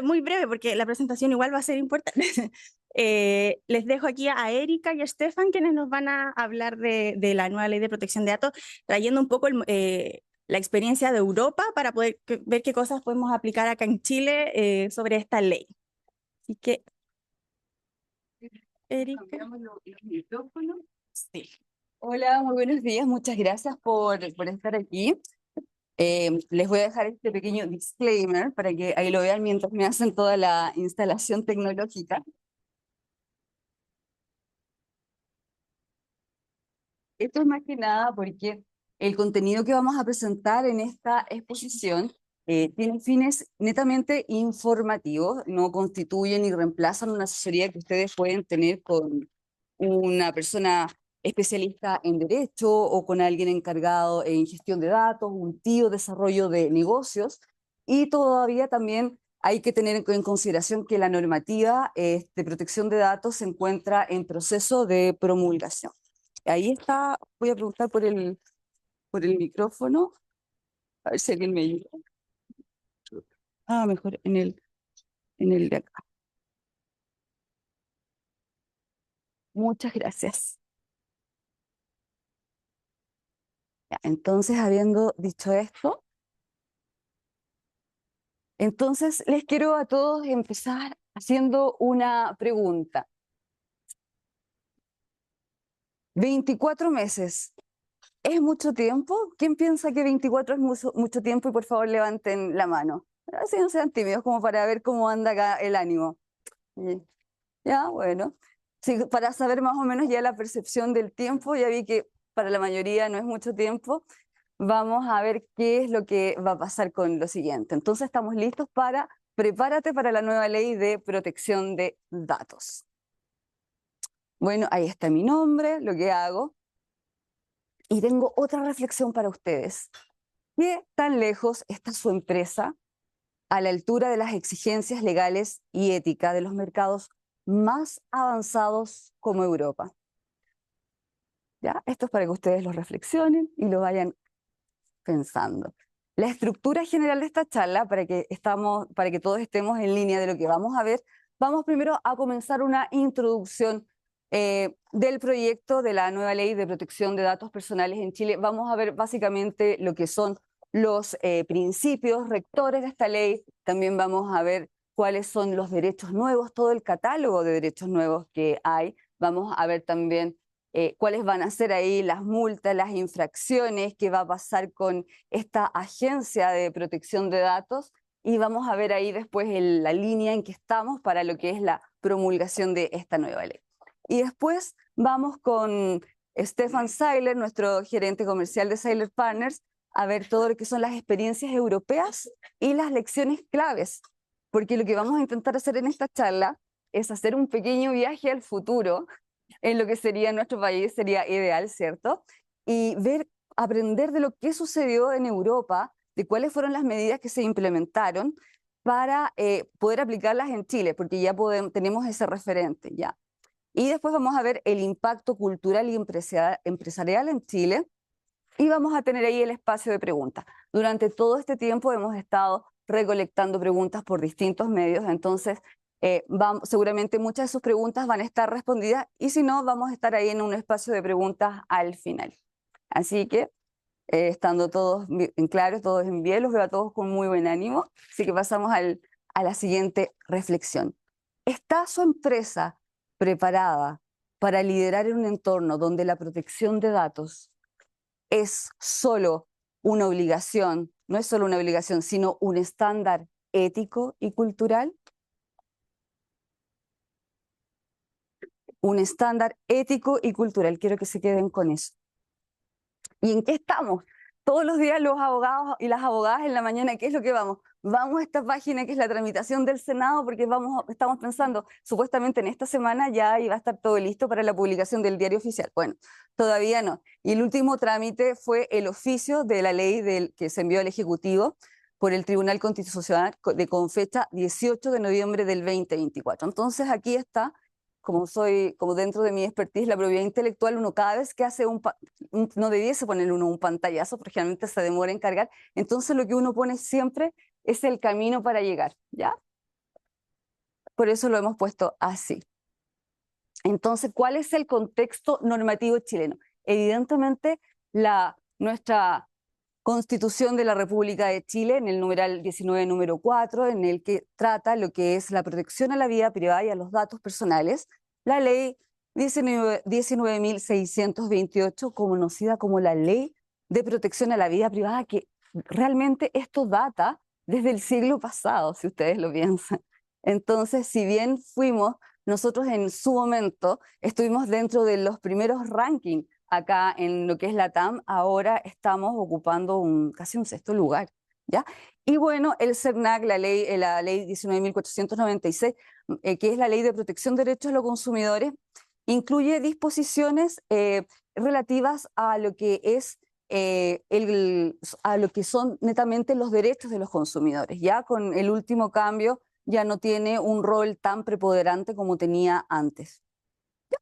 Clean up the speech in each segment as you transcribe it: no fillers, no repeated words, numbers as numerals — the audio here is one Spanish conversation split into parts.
muy breve porque la presentación igual va a ser importante. Les dejo aquí a Erika y a Stefan, quienes nos van a hablar de la nueva ley de protección de datos, trayendo un poco la experiencia de Europa para poder ver qué cosas podemos aplicar acá en Chile sobre esta ley. Así que, Erika. Cambiamos los micrófonos. Sí. Hola, muy buenos días. Muchas gracias por estar aquí. Les voy a dejar este pequeño disclaimer para que ahí lo vean mientras me hacen toda la instalación tecnológica. Esto es más que nada porque el contenido que vamos a presentar en esta exposición tiene fines netamente informativos, no constituyen ni reemplazan una asesoría que ustedes pueden tener con una persona especialista en derecho o con alguien encargado en gestión de datos, un tío desarrollo de negocios, y todavía también hay que tener en consideración que la normativa de protección de datos se encuentra en proceso de promulgación. Ahí está, voy a preguntar por el micrófono, a ver si alguien me ayuda. Ah, mejor en el de acá. Muchas gracias. Ya, entonces, habiendo dicho esto, entonces les quiero a todos empezar haciendo una pregunta. 24 meses, ¿es mucho tiempo? ¿Quién piensa que 24 es mucho tiempo? Y por favor levanten la mano. Así no sean tímidos como para ver cómo anda acá el ánimo. Ya, bueno. Sí, para saber más o menos ya la percepción del tiempo, ya vi que para la mayoría no es mucho tiempo. Vamos a ver qué es lo que va a pasar con lo siguiente. Entonces estamos listos para, prepárate para la nueva ley de protección de datos. Bueno, ahí está mi nombre, lo que hago. Y tengo otra reflexión para ustedes. ¿Qué tan lejos está su empresa a la altura de las exigencias legales y éticas de los mercados más avanzados como Europa? ¿Ya? Esto es para que ustedes lo reflexionen y lo vayan pensando. La estructura general de esta charla, para que todos estemos en línea de lo que vamos a ver, vamos primero a comenzar una introducción del proyecto de la nueva ley de protección de datos personales en Chile. Vamos a ver básicamente lo que son los principios rectores de esta ley. También vamos a ver cuáles son los derechos nuevos, todo el catálogo de derechos nuevos que hay. Vamos a ver también cuáles van a ser ahí las multas, las infracciones, qué va a pasar con esta agencia de protección de datos, y vamos a ver ahí después la línea en que estamos para lo que es la promulgación de esta nueva ley. Y después vamos con Stefan Seiler, nuestro gerente comercial de Seiler Partners, a ver todo lo que son las experiencias europeas y las lecciones claves, porque lo que vamos a intentar hacer en esta charla es hacer un pequeño viaje al futuro en lo que sería nuestro país, sería ideal, ¿cierto? Y ver, aprender de lo que sucedió en Europa, de cuáles fueron las medidas que se implementaron para poder aplicarlas en Chile, porque ya tenemos ese referente, ya. Y después vamos a ver el impacto cultural y empresarial en Chile, y vamos a tener ahí el espacio de preguntas. Durante todo este tiempo hemos estado recolectando preguntas por distintos medios, entonces seguramente muchas de sus preguntas van a estar respondidas, y si no, vamos a estar ahí en un espacio de preguntas al final. Así que, estando todos en claro, todos en bien, los veo a todos con muy buen ánimo, así que pasamos a la siguiente reflexión. ¿Está su empresa preparada para liderar en un entorno donde la protección de datos es solo una obligación, no es solo una obligación, sino un estándar ético y cultural? Un estándar ético y cultural. Quiero que se queden con eso. ¿Y en qué estamos? Todos los días los abogados y las abogadas en la mañana, ¿qué es lo que vamos? Vamos a esta página que es la tramitación del Senado, porque estamos pensando, supuestamente en esta semana ya iba a estar todo listo para la publicación del diario oficial. Bueno, todavía no. Y el último trámite fue el oficio de la ley que se envió al Ejecutivo por el Tribunal Constitucional con fecha 18 de noviembre del 2024. Entonces aquí está, como dentro de mi expertise, la propiedad intelectual, uno cada vez que hace no debiese poner uno un pantallazo, porque generalmente se demora en cargar, entonces lo que uno pone siempre es el camino para llegar, ¿ya? por eso lo hemos puesto así. Entonces, ¿cuál es el contexto normativo chileno? Evidentemente, nuestra Constitución de la República de Chile, en el numeral 19, número 4, en el que trata lo que es la protección a la vida privada y a los datos personales, la ley 19.628, conocida como la Ley de Protección a la Vida Privada, que realmente esto data desde el siglo pasado, si ustedes lo piensan. Entonces, si bien nosotros en su momento estuvimos dentro de los primeros rankings acá en lo que es la TAM, ahora estamos ocupando casi un sexto lugar, ¿ya? Y bueno, el CERNAC, la ley 19.496, que es la Ley de Protección de Derechos de los Consumidores, incluye disposiciones relativas a lo que es a lo que son netamente los derechos de los consumidores. Ya con el último cambio ya no tiene un rol tan preponderante como tenía antes.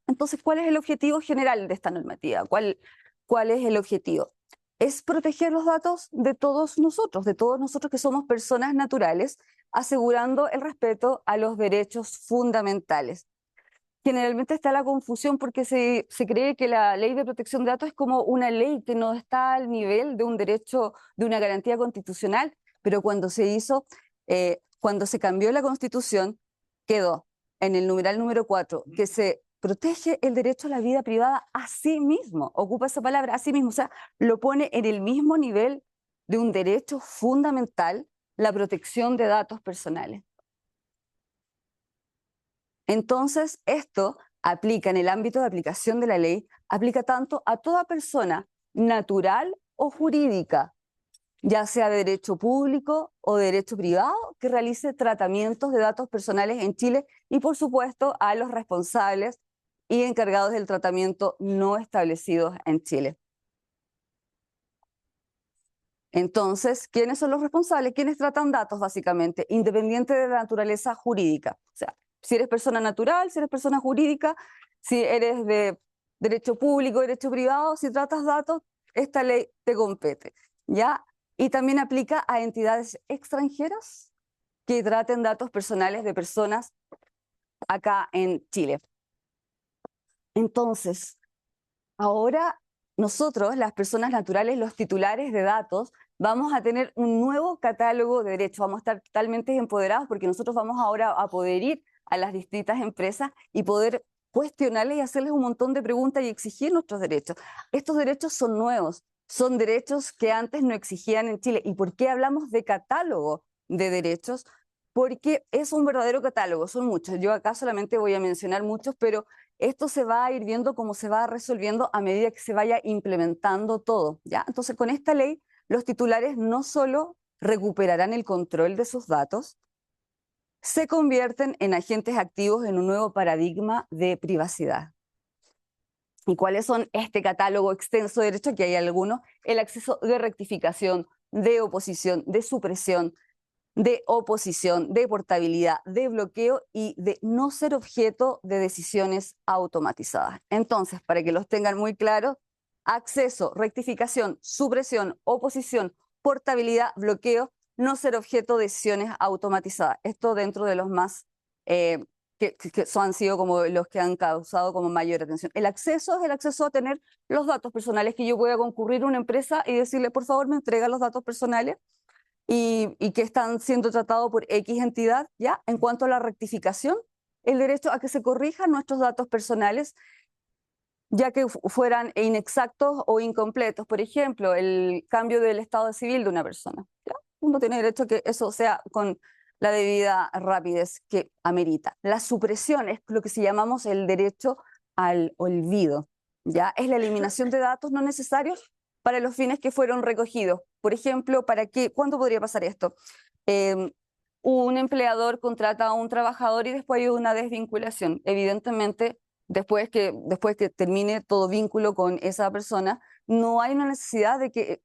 Entonces, ¿cuál es el objetivo general de esta normativa? ¿Cuál es el objetivo? Es proteger los datos de todos nosotros que somos personas naturales, asegurando el respeto a los derechos fundamentales. Generalmente está la confusión porque se cree que la ley de protección de datos es como una ley que no está al nivel de un derecho, de una garantía constitucional, pero cuando cuando se cambió la Constitución, quedó en el numeral número 4 que se protege el derecho a la vida privada a sí mismo, ocupa esa palabra a sí mismo, o sea, lo pone en el mismo nivel de un derecho fundamental, la protección de datos personales. Entonces, esto aplica en el ámbito de aplicación de la ley, aplica tanto a toda persona natural o jurídica, ya sea de derecho público o de derecho privado, que realice tratamientos de datos personales en Chile y, por supuesto, a los responsables y encargados del tratamiento no establecidos en Chile. Entonces, ¿quiénes son los responsables? ¿Quiénes tratan datos, básicamente? Independiente de la naturaleza jurídica. O sea, si eres persona natural, si eres persona jurídica, si eres de derecho público, derecho privado, si tratas datos, esta ley te compete, ¿ya? Y también aplica a entidades extranjeras que traten datos personales de personas acá en Chile. Entonces, ahora nosotros, las personas naturales, los titulares de datos, vamos a tener un nuevo catálogo de derechos, vamos a estar totalmente empoderados porque nosotros vamos ahora a poder ir a las distintas empresas y poder cuestionarles y hacerles un montón de preguntas y exigir nuestros derechos. Estos derechos son nuevos, son derechos que antes no exigían en Chile. ¿Y por qué hablamos de catálogo de derechos? Porque es un verdadero catálogo, son muchos. Yo acá solamente voy a mencionar muchos, pero esto se va a ir viendo cómo se va resolviendo a medida que se vaya implementando todo, ¿ya? Entonces, con esta ley, los titulares no solo recuperarán el control de sus datos, se convierten en agentes activos en un nuevo paradigma de privacidad. ¿Y cuáles son este catálogo extenso de derechos? Que hay algunos: el acceso de rectificación, de oposición, de supresión, de oposición, de portabilidad, de bloqueo y de no ser objeto de decisiones automatizadas. Entonces, para que los tengan muy claros: acceso, rectificación, supresión, oposición, portabilidad, bloqueo, no ser objeto de decisiones automatizadas. Esto dentro de los más que han sido como los que han causado como mayor atención. El acceso es el acceso a tener los datos personales, que yo voy a concurrir a una empresa y decirle, por favor, me entrega los datos personales y que están siendo tratados por X entidad, ¿ya? En cuanto a la rectificación, el derecho a que se corrijan nuestros datos personales, ya que fueran inexactos o incompletos. Por ejemplo, el cambio del estado civil de una persona, ¿ya? Uno tiene derecho a que eso sea con la debida rapidez que amerita. La supresión es lo que se llamamos el derecho al olvido, ¿ya? Es la eliminación de datos no necesarios para los fines que fueron recogidos. Por ejemplo, ¿cuándo podría pasar esto? Un empleador contrata a un trabajador y después hay una desvinculación. Evidentemente, después que termine todo vínculo con esa persona, no hay una necesidad de que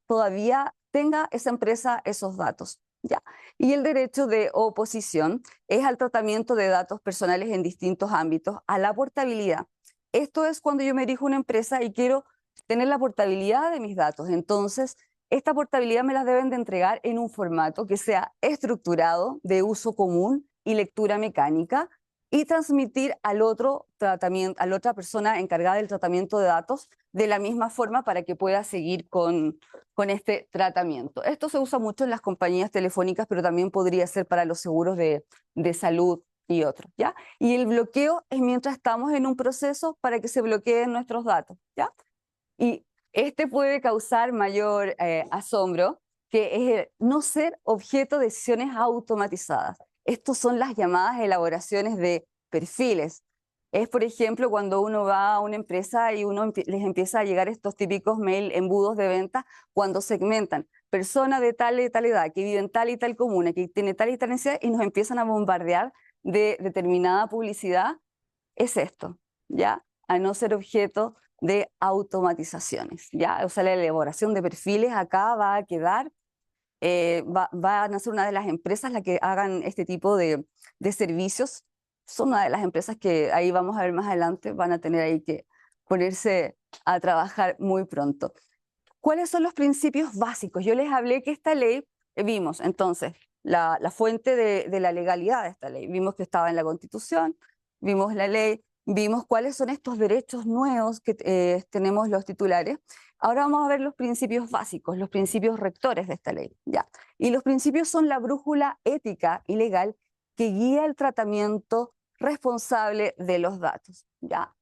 todavía tenga esa empresa esos datos, ¿ya? Y el derecho de oposición es al tratamiento de datos personales en distintos ámbitos, a la portabilidad. Esto es cuando yo me dirijo a una empresa y quiero tener la portabilidad de mis datos. Entonces, esta portabilidad me la deben de entregar en un formato que sea estructurado, de uso común, y lectura mecánica y transmitir al otro tratamiento, a la otra persona encargada del tratamiento de datos de la misma forma para que pueda seguir con este tratamiento. Esto se usa mucho en las compañías telefónicas, pero también podría ser para los seguros de salud y otros, ¿ya? Y el bloqueo es mientras estamos en un proceso para que se bloqueen nuestros datos, ¿ya? Y este puede causar mayor asombro, que es el no ser objeto de decisiones automatizadas. Estos son las llamadas elaboraciones de perfiles. Es, por ejemplo, cuando uno va a una empresa y les empieza a llegar estos típicos mail embudos de venta cuando segmentan persona de tal y tal edad, que vive en tal y tal comuna, que tiene tal y tal necesidad, y nos empiezan a bombardear de determinada publicidad. Es esto, ¿ya? A no ser objeto de automatizaciones, ¿ya? O sea, la elaboración de perfiles acá va a quedar, van a ser una de las empresas las que hagan este tipo de servicios. Son una de las empresas que ahí vamos a ver más adelante, van a tener ahí que ponerse a trabajar muy pronto. ¿Cuáles son los principios básicos? Yo les hablé que esta ley, vimos entonces la fuente de la legalidad de esta ley, vimos que estaba en la Constitución, vimos la ley, vimos cuáles son estos derechos nuevos que tenemos los titulares. Ahora vamos a ver los principios básicos, los principios rectores de esta ley, ¿ya? Y los principios son la brújula ética y legal que guía el tratamiento responsable de los datos, ¿ya?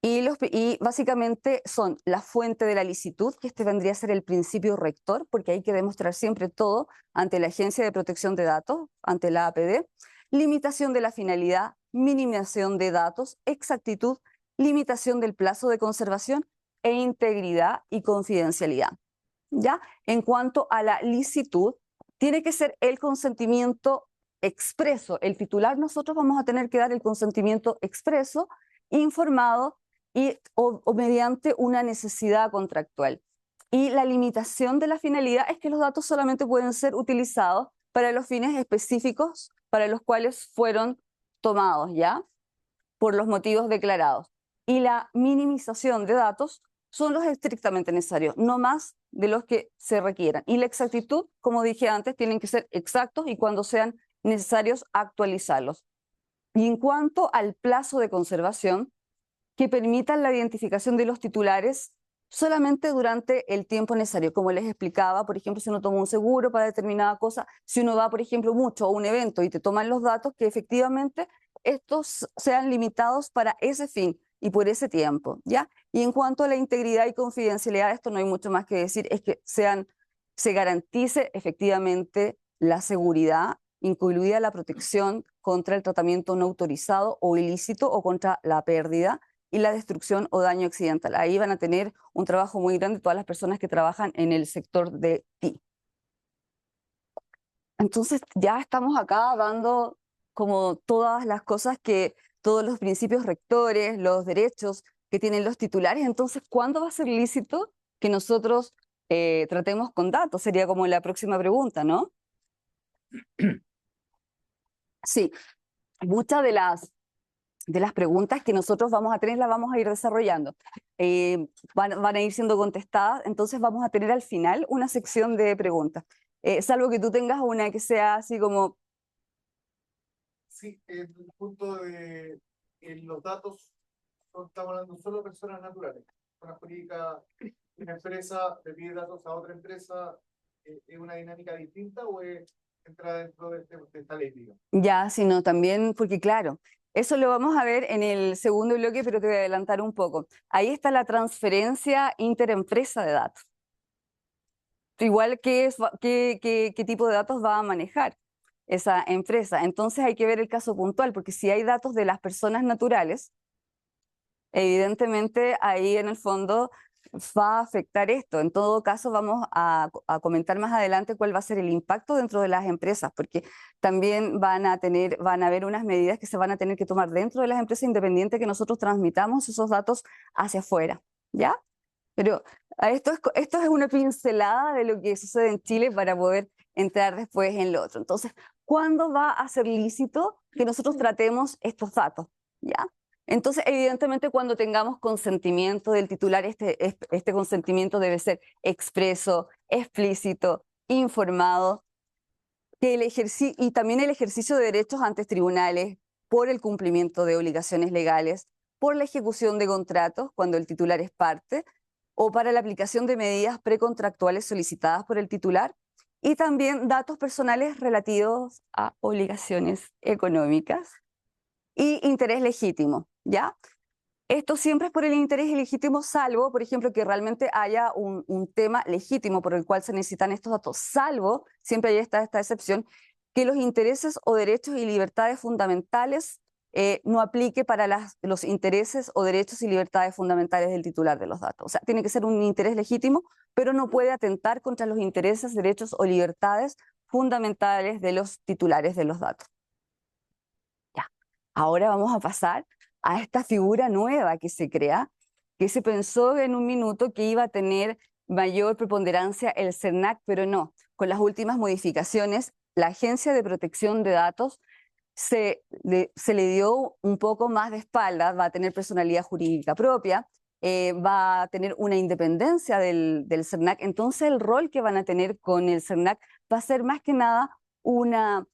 Y básicamente son la fuente de la licitud, que este vendría a ser el principio rector, porque hay que demostrar siempre todo ante la Agencia de Protección de Datos, ante la APD, limitación de la finalidad, minimización de datos, exactitud, limitación del plazo de conservación e integridad y confidencialidad. ¿Ya? En cuanto a la licitud, tiene que ser el consentimiento expreso. El titular, nosotros vamos a tener que dar el consentimiento expreso, informado o mediante una necesidad contractual. Y la limitación de la finalidad es que los datos solamente pueden ser utilizados para los fines específicos para los cuales fueron tomados, ¿ya? Por los motivos declarados. Y la minimización de datos son los estrictamente necesarios, no más de los que se requieran. Y la exactitud, como dije antes, tienen que ser exactos y cuando sean necesarios actualizarlos. Y en cuanto al plazo de conservación, que permitan la identificación de los titulares solamente durante el tiempo necesario. Como les explicaba, por ejemplo, si uno toma un seguro para determinada cosa, si uno va, por ejemplo, mucho a un evento y te toman los datos, que efectivamente estos sean limitados para ese fin y por ese tiempo, ¿ya? Y en cuanto a la integridad y confidencialidad, esto no hay mucho más que decir, es que se garantice efectivamente la seguridad, incluida la protección contra el tratamiento no autorizado o ilícito o contra la pérdida y la destrucción o daño accidental. Ahí van a tener un trabajo muy grande todas las personas que trabajan en el sector de TI. Entonces ya estamos acá dando como todas las cosas todos los principios rectores, los derechos que tienen los titulares. Entonces, ¿cuándo va a ser lícito que nosotros tratemos con datos? Sería como la próxima pregunta, ¿no? Sí, muchas de las preguntas que nosotros vamos a tener las vamos a ir desarrollando. Van a ir siendo contestadas, entonces vamos a tener al final una sección de preguntas. Salvo que tú tengas una que sea así como... Sí, el punto de los datos, no estamos hablando solo de personas naturales. Una jurídica, una empresa le pide datos a otra empresa, ¿es una dinámica distinta o entra dentro de esta ley, digamos? Ya, sino también, porque claro, eso lo vamos a ver en el segundo bloque, pero te voy a adelantar un poco. Ahí está la transferencia interempresa de datos. Igual qué tipo de datos va a manejar esa empresa. Entonces hay que ver el caso puntual, porque si hay datos de las personas naturales, evidentemente ahí en el fondo va a afectar esto. En todo caso, vamos a comentar más adelante cuál va a ser el impacto dentro de las empresas, porque también van a haber unas medidas que se van a tener que tomar dentro de las empresas independientes que nosotros transmitamos esos datos hacia afuera, ¿ya? Pero esto es una pincelada de lo que sucede en Chile para poder entrar después en lo otro. Entonces, ¿cuándo va a ser lícito que nosotros tratemos estos datos? ¿Ya? Entonces, evidentemente, cuando tengamos consentimiento del titular, este consentimiento debe ser expreso, explícito, informado que y también el ejercicio de derechos ante tribunales por el cumplimiento de obligaciones legales, por la ejecución de contratos cuando el titular es parte, o para la aplicación de medidas precontractuales solicitadas por el titular, y también datos personales relativos a obligaciones económicas y interés legítimo, ¿ya? Esto siempre es por el interés legítimo, salvo, por ejemplo, que realmente haya un tema legítimo por el cual se necesitan estos datos, salvo, siempre hay esta excepción, que los intereses o derechos y libertades fundamentales no aplique para los intereses o derechos y libertades fundamentales del titular de los datos. O sea, tiene que ser un interés legítimo, pero no puede atentar contra los intereses, derechos o libertades fundamentales de los titulares de los datos. Ya, ahora vamos a pasar a esta figura nueva que se crea, que se pensó en un minuto que iba a tener mayor preponderancia el CERNAC, pero no. Con las últimas modificaciones, la Agencia de Protección de Datos se le dio un poco más de espalda, va a tener personalidad jurídica propia, va a tener una independencia del CERNAC. Entonces el rol que van a tener con el CERNAC va a ser más que nada una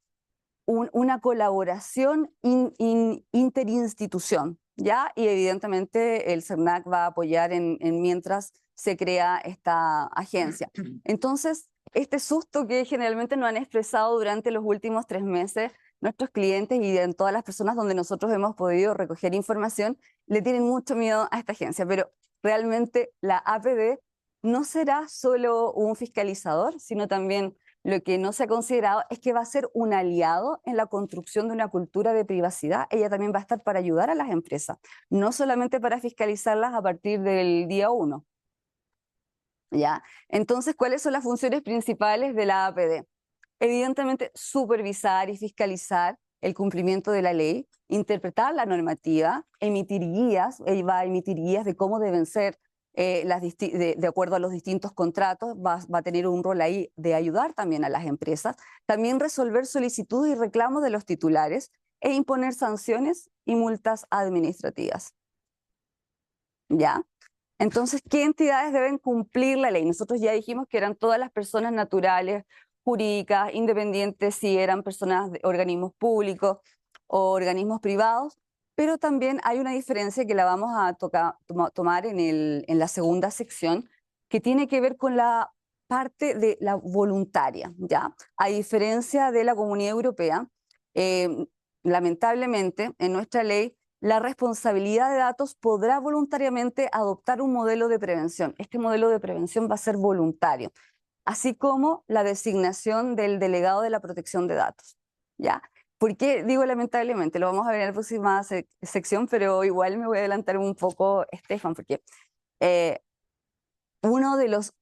colaboración interinstitución, ¿ya? Y evidentemente el CERNAC va a apoyar mientras se crea esta agencia. Entonces, este susto que generalmente nos han expresado durante los últimos 3 meses nuestros clientes y en todas las personas donde nosotros hemos podido recoger información, le tienen mucho miedo a esta agencia, pero realmente la APD no será solo un fiscalizador, sino también lo que no se ha considerado es que va a ser un aliado en la construcción de una cultura de privacidad. Ella también va a estar para ayudar a las empresas, no solamente para fiscalizarlas a partir del día 1. ¿Ya? Entonces, ¿cuáles son las funciones principales de la APD? Evidentemente, supervisar y fiscalizar el cumplimiento de la ley, interpretar la normativa, emitir guías, ella va a emitir guías de cómo deben ser de acuerdo a los distintos contratos, va a tener un rol ahí de ayudar también a las empresas, también resolver solicitudes y reclamos de los titulares e imponer sanciones y multas administrativas. ¿Ya? Entonces, ¿qué entidades deben cumplir la ley? Nosotros ya dijimos que eran todas las personas naturales, jurídicas, independientes, si eran personas de organismos públicos o organismos privados, pero también hay una diferencia que la vamos a tomar en la segunda sección, que tiene que ver con la parte de la voluntaria, ¿ya? A diferencia de la Comunidad Europea, lamentablemente en nuestra ley la responsabilidad de datos podrá voluntariamente adoptar un modelo de prevención. Este modelo de prevención va a ser voluntario, así como la designación del delegado de la protección de datos, ¿ya? ¿Por qué digo lamentablemente? Lo vamos a ver en la próxima sección, pero igual me voy a adelantar un poco, Estefan, porque una de las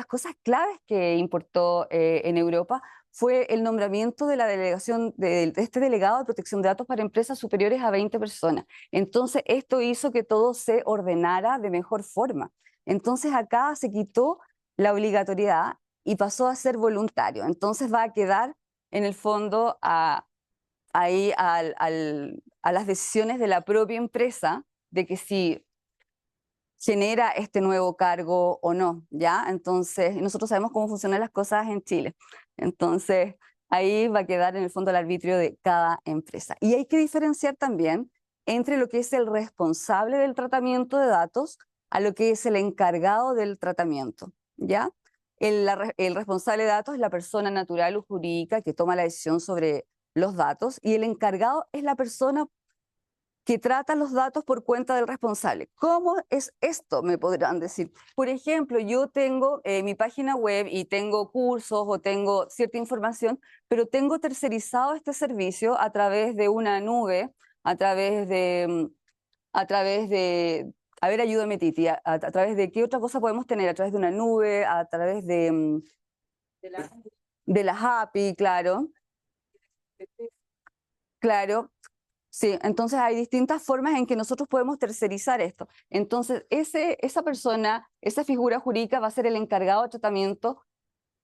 cosas claves que importó en Europa fue el nombramiento de la delegación de este delegado de protección de datos para empresas superiores a 20 personas. Entonces, esto hizo que todo se ordenara de mejor forma. Entonces, acá se quitó la obligatoriedad y pasó a ser voluntario. Entonces, va a quedar en el fondo ahí a las decisiones de la propia empresa de que si genera este nuevo cargo o no, ¿ya? Entonces, nosotros sabemos cómo funcionan las cosas en Chile. Entonces, ahí va a quedar en el fondo el arbitrio de cada empresa. Y hay que diferenciar también entre lo que es el responsable del tratamiento de datos a lo que es el encargado del tratamiento, ¿ya? El responsable de datos es la persona natural o jurídica que toma la decisión sobre los datos y el encargado es la persona que trata los datos por cuenta del responsable. ¿Cómo es esto? Me podrán decir. Por ejemplo, yo tengo mi página web y tengo cursos o tengo cierta información, pero tengo tercerizado este servicio a través de una nube, a través de, a ver, ayúdame Titi, a través de qué otra cosa podemos tener, a través de una nube, a través de las API, claro. Claro, sí, entonces hay distintas formas en que nosotros podemos tercerizar esto. Entonces, esa persona, esa figura jurídica va a ser el encargado de tratamiento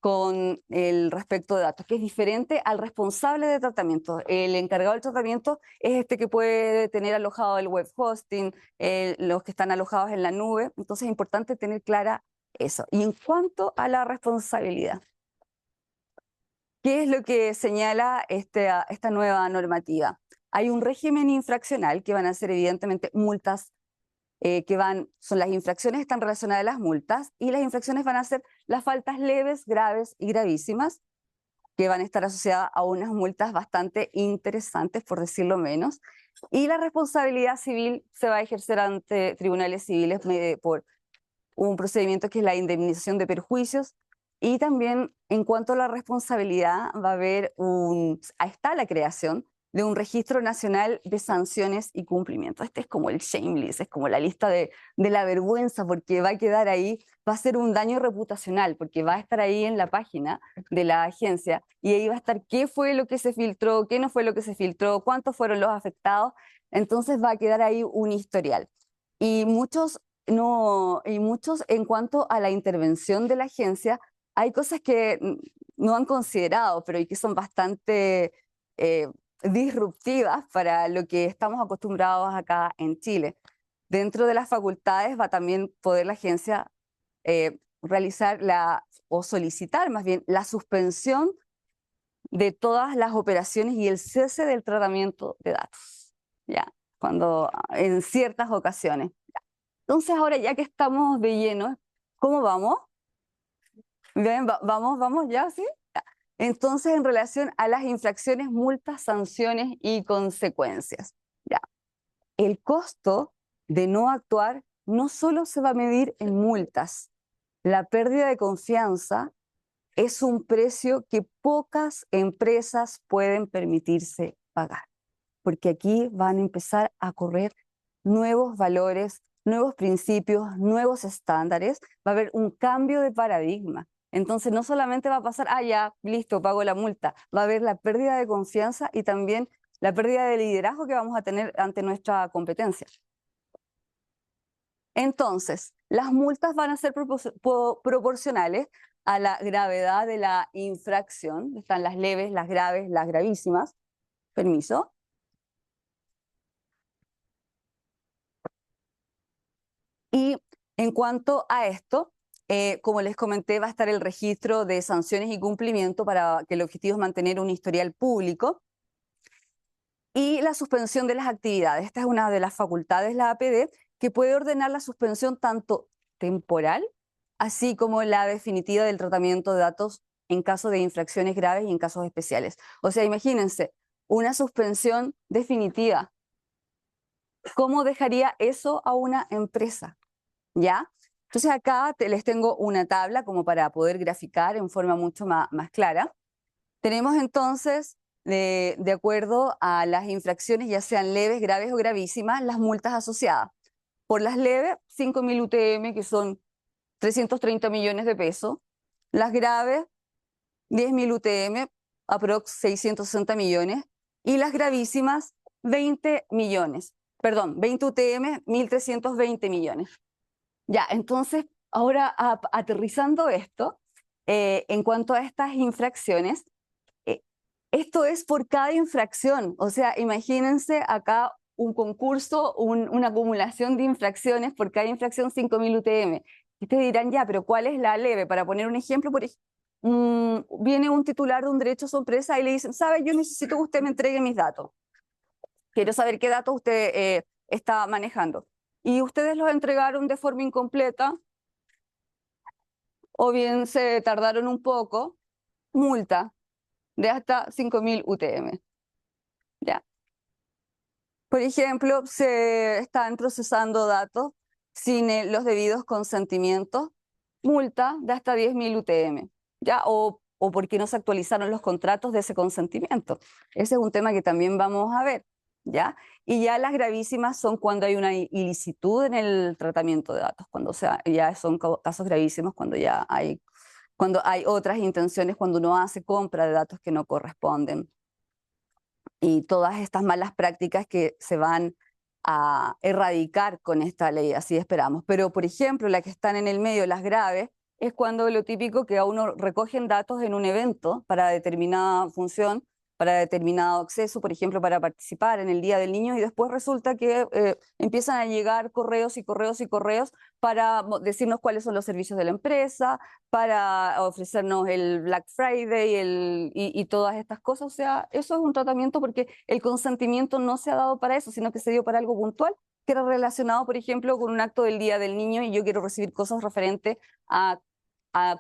con el respecto de datos, que es diferente al responsable de tratamiento. El encargado del tratamiento es este que puede tener alojado el web hosting, los que están alojados en la nube. Entonces es importante tener clara eso. Y en cuanto a la responsabilidad, ¿Qué es lo que señala esta nueva normativa? Hay un régimen infraccional que van a ser evidentemente multas son las infracciones están relacionadas a las multas, y las infracciones van a ser las faltas leves, graves y gravísimas, que van a estar asociadas a unas multas bastante interesantes, por decirlo menos. Y la responsabilidad civil se va a ejercer ante tribunales civiles por un procedimiento que es la indemnización de perjuicios. Y también en cuanto a la responsabilidad va a haber está la creación de un registro nacional de sanciones y cumplimientos. Este es como el shame list, es como la lista de la vergüenza, porque va a quedar ahí, va a ser un daño reputacional, porque va a estar ahí en la página de la agencia y ahí va a estar qué fue lo que se filtró, qué no fue lo que se filtró, cuántos fueron los afectados. Entonces va a quedar ahí un historial. Y muchos en cuanto a la intervención de la agencia, hay cosas que no han considerado, pero y que son bastante disruptivas para lo que estamos acostumbrados acá en Chile. Dentro de las facultades va a también poder la agencia realizar o solicitar más bien la suspensión de todas las operaciones y el cese del tratamiento de datos, ¿ya? En ciertas ocasiones. Entonces ahora ya que estamos de lleno, ¿cómo vamos? ¿Bien? Vamos ya, ¿sí? Ya. Entonces, en relación a las infracciones, multas, sanciones y consecuencias. Ya. El costo de no actuar no solo se va a medir en multas. La pérdida de confianza es un precio que pocas empresas pueden permitirse pagar, porque aquí van a empezar a correr nuevos valores, nuevos principios, nuevos estándares. Va a haber un cambio de paradigma. Entonces no solamente va a pasar, ya, listo, pago la multa. Va a haber la pérdida de confianza y también la pérdida de liderazgo que vamos a tener ante nuestra competencia. Entonces, las multas van a ser proporcionales a la gravedad de la infracción. Están las leves, las graves, las gravísimas. Permiso. Y en cuanto a esto, como les comenté, va a estar el registro de sanciones y cumplimiento para que el objetivo es mantener un historial público. Y la suspensión de las actividades. Esta es una de las facultades de la APD que puede ordenar la suspensión tanto temporal, así como la definitiva del tratamiento de datos en caso de infracciones graves y en casos especiales. O sea, imagínense, una suspensión definitiva. ¿Cómo dejaría eso a una empresa? ¿Ya? Entonces acá les tengo una tabla como para poder graficar en forma mucho más clara. Tenemos entonces, de acuerdo a las infracciones, ya sean leves, graves o gravísimas, las multas asociadas. Por las leves, 5.000 UTM, que son 330 millones de pesos. Las graves, 10.000 UTM, aprox 660 millones. Y las gravísimas, 20 millones. Perdón, 20 UTM, 1.320 millones. Ya, entonces, ahora aterrizando esto, en cuanto a estas infracciones, esto es por cada infracción. O sea, imagínense acá un concurso, una acumulación de infracciones, por cada infracción 5.000 UTM. Y te dirán, ya, pero ¿cuál es la leve? Para poner un ejemplo, viene un titular de un derecho a sorpresa y le dicen, ¿sabe? Yo necesito que usted me entregue mis datos. Quiero saber qué datos usted está manejando. Y ustedes los entregaron de forma incompleta, o bien se tardaron un poco, multa de hasta 5.000 UTM. ¿Ya? Por ejemplo, se están procesando datos sin los debidos consentimientos, multa de hasta 10.000 UTM, ¿ya? O porque no se actualizaron los contratos de ese consentimiento. Ese es un tema que también vamos a ver, ¿ya? Y ya las gravísimas son cuando hay una ilicitud en el tratamiento de datos, ya son casos gravísimos cuando hay otras intenciones, cuando uno hace compra de datos que no corresponden. Y todas estas malas prácticas que se van a erradicar con esta ley, así esperamos. Pero, por ejemplo, las que están en el medio, las graves, es cuando lo típico que a uno recogen datos en un evento para determinada función para determinado acceso, por ejemplo, para participar en el Día del Niño, y después resulta que empiezan a llegar correos y correos y correos para decirnos cuáles son los servicios de la empresa, para ofrecernos el Black Friday y todas estas cosas. O sea, eso es un tratamiento porque el consentimiento no se ha dado para eso, sino que se dio para algo puntual, que era relacionado, por ejemplo, con un acto del Día del Niño y yo quiero recibir cosas referentes a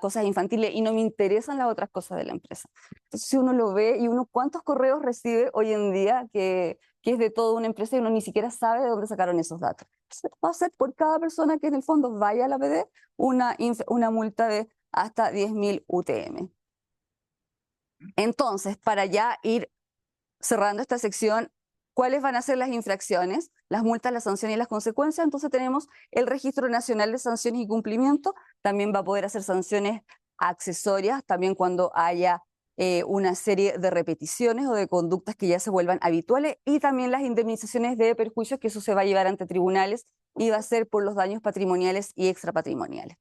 cosas infantiles y no me interesan las otras cosas de la empresa. Entonces, si uno lo ve y uno cuántos correos recibe hoy en día que es de toda una empresa y uno ni siquiera sabe de dónde sacaron esos datos. Entonces, va a ser por cada persona que en el fondo vaya a la PD una multa de hasta 10.000 UTM. Entonces, para ya ir cerrando esta sección, ¿cuáles van a ser las infracciones, las multas, las sanciones y las consecuencias? Entonces tenemos el Registro Nacional de Sanciones y Cumplimiento, también va a poder hacer sanciones accesorias, también cuando haya una serie de repeticiones o de conductas que ya se vuelvan habituales, y también las indemnizaciones de perjuicios, que eso se va a llevar ante tribunales y va a ser por los daños patrimoniales y extrapatrimoniales.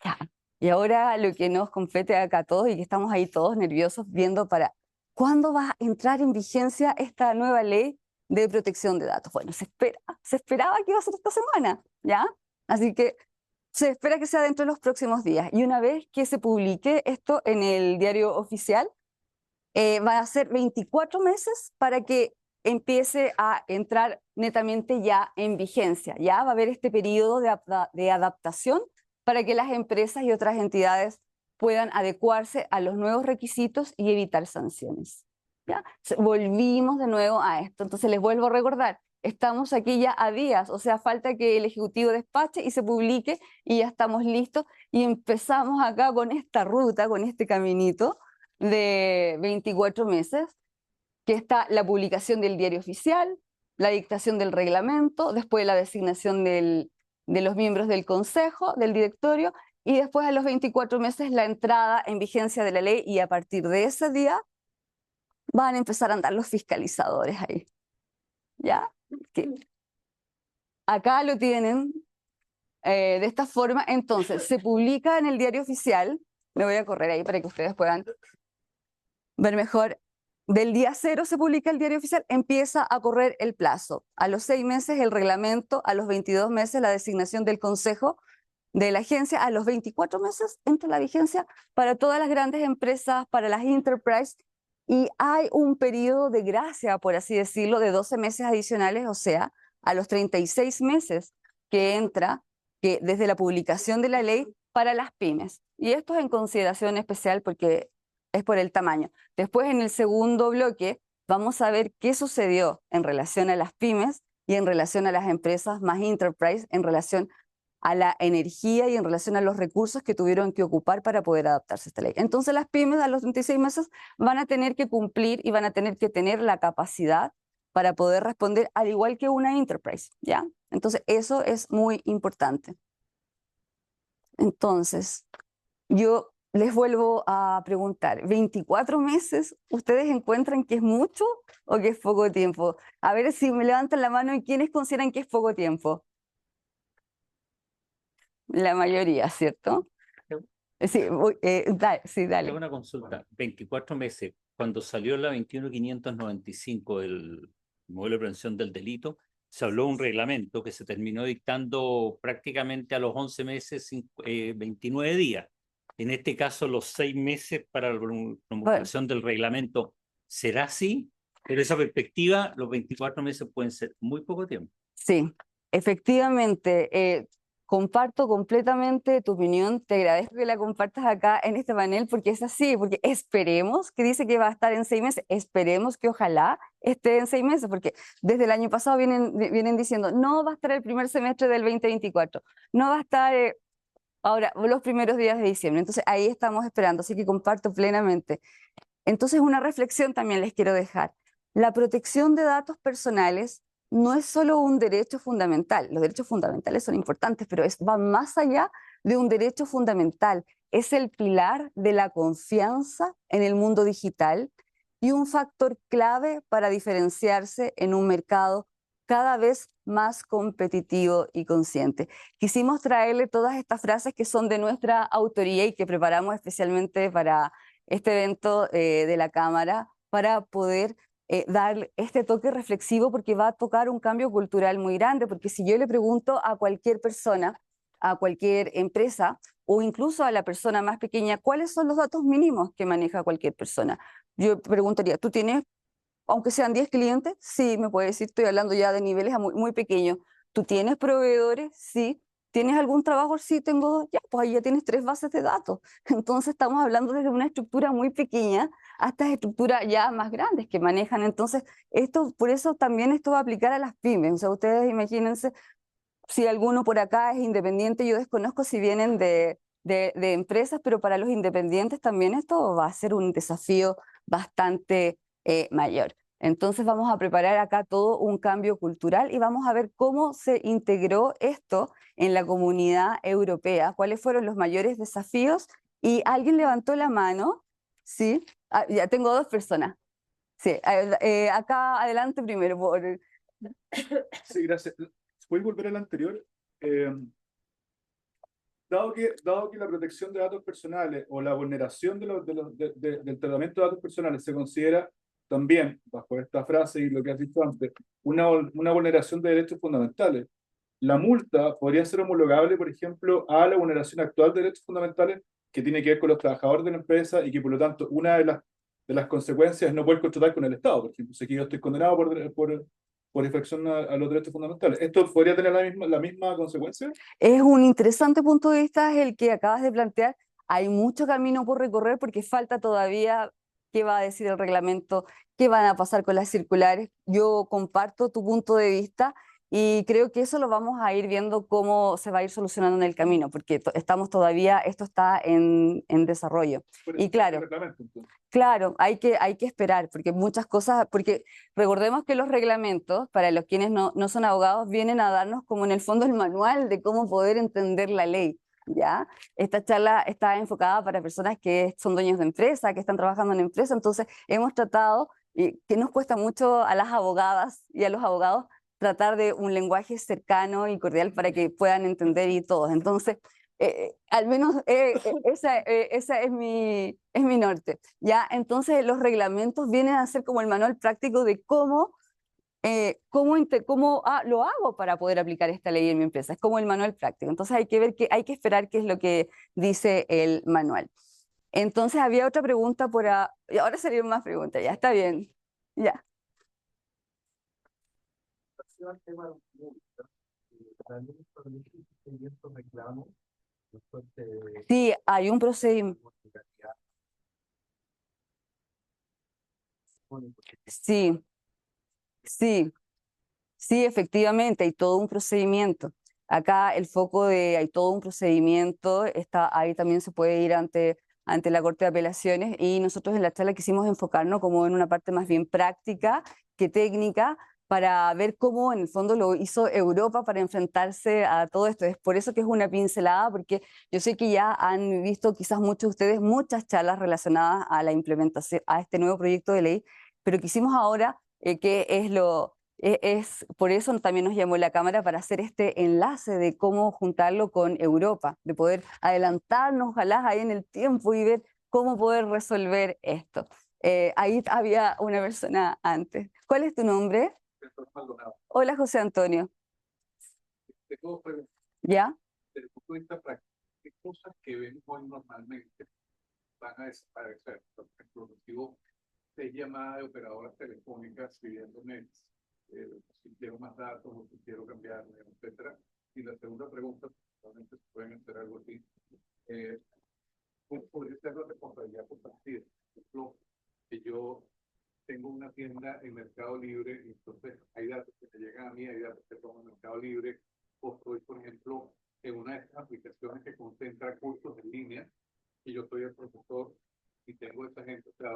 Ya. Y ahora lo que nos compete acá a todos y que estamos ahí todos nerviosos viendo para cuándo va a entrar en vigencia esta nueva ley de protección de datos. Bueno, se esperaba que iba a ser esta semana, ¿ya? Así que se espera que sea dentro de los próximos días. Y una vez que se publique esto en el diario oficial, va a ser 24 meses para que empiece a entrar netamente ya en vigencia. Ya va a haber este periodo de adaptación para que las empresas y otras entidades puedan adecuarse a los nuevos requisitos y evitar sanciones. ¿Ya? Volvimos de nuevo a esto. Entonces les vuelvo a recordar, estamos aquí ya a días, o sea, falta que el Ejecutivo despache y se publique y ya estamos listos y empezamos acá con esta ruta, con este caminito de 24 meses, que está la publicación del diario oficial, la dictación del reglamento, después la designación de los miembros del consejo, del directorio, y después a los 24 meses la entrada en vigencia de la ley, y a partir de ese día van a empezar a andar los fiscalizadores ahí. ¿Ya? Que acá lo tienen de esta forma. Entonces, se publica en el diario oficial, me voy a correr ahí para que ustedes puedan ver mejor. Del día 0 se publica el diario oficial, empieza a correr el plazo. A los 6 meses el reglamento, a los 22 meses la designación del consejo de la agencia, a los 24 meses entra la vigencia para todas las grandes empresas, para las enterprise, y hay un periodo de gracia, por así decirlo, de 12 meses adicionales, o sea, a los 36 meses que entra, que desde la publicación de la ley, para las pymes. Y esto es en consideración especial porque es por el tamaño. Después, en el segundo bloque, vamos a ver qué sucedió en relación a las pymes y en relación a las empresas más enterprise, en relación a la energía y en relación a los recursos que tuvieron que ocupar para poder adaptarse a esta ley. Entonces, las pymes a los 36 meses van a tener que cumplir y van a tener que tener la capacidad para poder responder al igual que una enterprise, ¿ya? Entonces, eso es muy importante. Entonces, yo les vuelvo a preguntar, ¿24 meses ustedes encuentran que es mucho o que es poco tiempo? A ver si me levantan la mano y quiénes consideran que es poco tiempo. La mayoría, ¿cierto? Sí, sí, dale. Tengo una consulta. 24 meses. Cuando salió la 21.595, el modelo de prevención del delito, se habló de un reglamento que se terminó dictando prácticamente a los 11 meses, 29 días. En este caso, los 6 meses para la promulgación del reglamento. ¿Será así? Pero esa perspectiva, los 24 meses pueden ser muy poco tiempo. Sí, efectivamente. Comparto completamente tu opinión, te agradezco que la compartas acá en este panel porque es así, porque esperemos, que dice que va a estar en 6 meses, esperemos que ojalá esté en 6 meses, porque desde el año pasado vienen diciendo, no va a estar el primer semestre del 2024, no va a estar ahora los primeros días de diciembre, entonces ahí estamos esperando, así que comparto plenamente. Entonces una reflexión también les quiero dejar, la protección de datos personales no es solo un derecho fundamental, los derechos fundamentales son importantes, pero va más allá de un derecho fundamental, es el pilar de la confianza en el mundo digital y un factor clave para diferenciarse en un mercado cada vez más competitivo y consciente. Quisimos traerle todas estas frases que son de nuestra autoría y que preparamos especialmente para este evento de la Cámara, para poder dar este toque reflexivo, porque va a tocar un cambio cultural muy grande, porque si yo le pregunto a cualquier persona, a cualquier empresa o incluso a la persona más pequeña, ¿cuáles son los datos mínimos que maneja cualquier persona? Yo preguntaría, ¿tú tienes, aunque sean 10 clientes? Sí, me puede decir, estoy hablando ya de niveles muy, muy pequeños. ¿Tú tienes proveedores? Sí. ¿Tienes algún trabajo? Sí, tengo dos. Ya, pues ahí ya tienes 3 bases de datos. Entonces estamos hablando desde una estructura muy pequeña hasta estructuras ya más grandes que manejan. Entonces, por eso también esto va a aplicar a las pymes. O sea, ustedes imagínense, si alguno por acá es independiente, yo desconozco si vienen de empresas, pero para los independientes también esto va a ser un desafío bastante mayor. Entonces vamos a preparar acá todo un cambio cultural y vamos a ver cómo se integró esto en la comunidad europea, cuáles fueron los mayores desafíos. Y alguien levantó la mano, ¿sí? Ah, ya tengo 2 personas. Sí, acá adelante primero. Sí, gracias. ¿Puedes volver al anterior? Eh, dado que la protección de datos personales o la vulneración del tratamiento de datos personales se considera también, bajo esta frase y lo que has dicho antes, una vulneración de derechos fundamentales, la multa podría ser homologable, por ejemplo, a la vulneración actual de derechos fundamentales que tiene que ver con los trabajadores de la empresa y que, por lo tanto, una de las consecuencias es no poder contratar con el Estado. Por ejemplo, si yo estoy condenado por infracción a los derechos fundamentales. ¿Esto podría tener la misma consecuencia? Es un interesante punto de vista es el que acabas de plantear. Hay mucho camino por recorrer porque falta todavía qué va a decir el reglamento, qué van a pasar con las circulares. Yo comparto tu punto de vista y creo que eso lo vamos a ir viendo cómo se va a ir solucionando en el camino, porque estamos todavía, esto está en desarrollo. Por Y eso claro, el reglamento, entonces. claro, hay que esperar, porque muchas cosas, porque recordemos que los reglamentos, para los quienes no son abogados, vienen a darnos como en el fondo el manual de cómo poder entender la ley, ¿ya? Esta charla está enfocada para personas que son dueños de empresa, que están trabajando en empresa, entonces hemos tratado, y que nos cuesta mucho a las abogadas y a los abogados, tratar de un lenguaje cercano y cordial para que puedan entender y todos. Entonces, al menos esa es mi norte. ¿Ya? Entonces los reglamentos vienen a ser como el manual práctico de cómo lo hago para poder aplicar esta ley en mi empresa. Es como el manual práctico. Entonces hay que ver hay que esperar qué es lo que dice el manual. Entonces había otra pregunta y ahora salieron más preguntas, ya está bien. Ya. Al tema de los públicos, también establece ciertos reclamos después de Sí, hay un procedimiento. Sí, sí. Sí, efectivamente, hay todo un procedimiento. Acá el foco hay todo un procedimiento, ahí también se puede ir ante la Corte de Apelaciones y nosotros en la charla quisimos enfocarnos como en una parte más bien práctica que técnica para ver cómo en el fondo lo hizo Europa para enfrentarse a todo esto. Es por eso que es una pincelada, porque yo sé que ya han visto quizás muchos de ustedes muchas charlas relacionadas a la implementación, a este nuevo proyecto de ley, pero quisimos ahora que es por eso también nos llamó la Cámara para hacer este enlace de cómo juntarlo con Europa, de poder adelantarnos, ojalá ahí en el tiempo y ver cómo poder resolver esto. Ahí había una persona antes. ¿Cuál es tu nombre? Hola, José Antonio. De todo, pero ¿Ya? desde el punto de vista práctico, ¿qué cosas que vemos hoy normalmente van a desaparecer? Por ejemplo, recibo 6 llamadas de operadoras telefónicas pidiéndome si quiero más datos o si quiero cambiar, etcétera. Y la segunda pregunta, probablemente se pueden hacer algo así, ¿cómo podría ser la responsabilidad compartida? Por ejemplo, que yo tengo una tienda en Mercado Libre y entonces hay datos que me llegan a mí, hay datos que tomo en Mercado Libre, o estoy, por ejemplo, en una de estas aplicaciones que concentra cursos en línea y yo soy el profesor y tengo esa gente, o sea,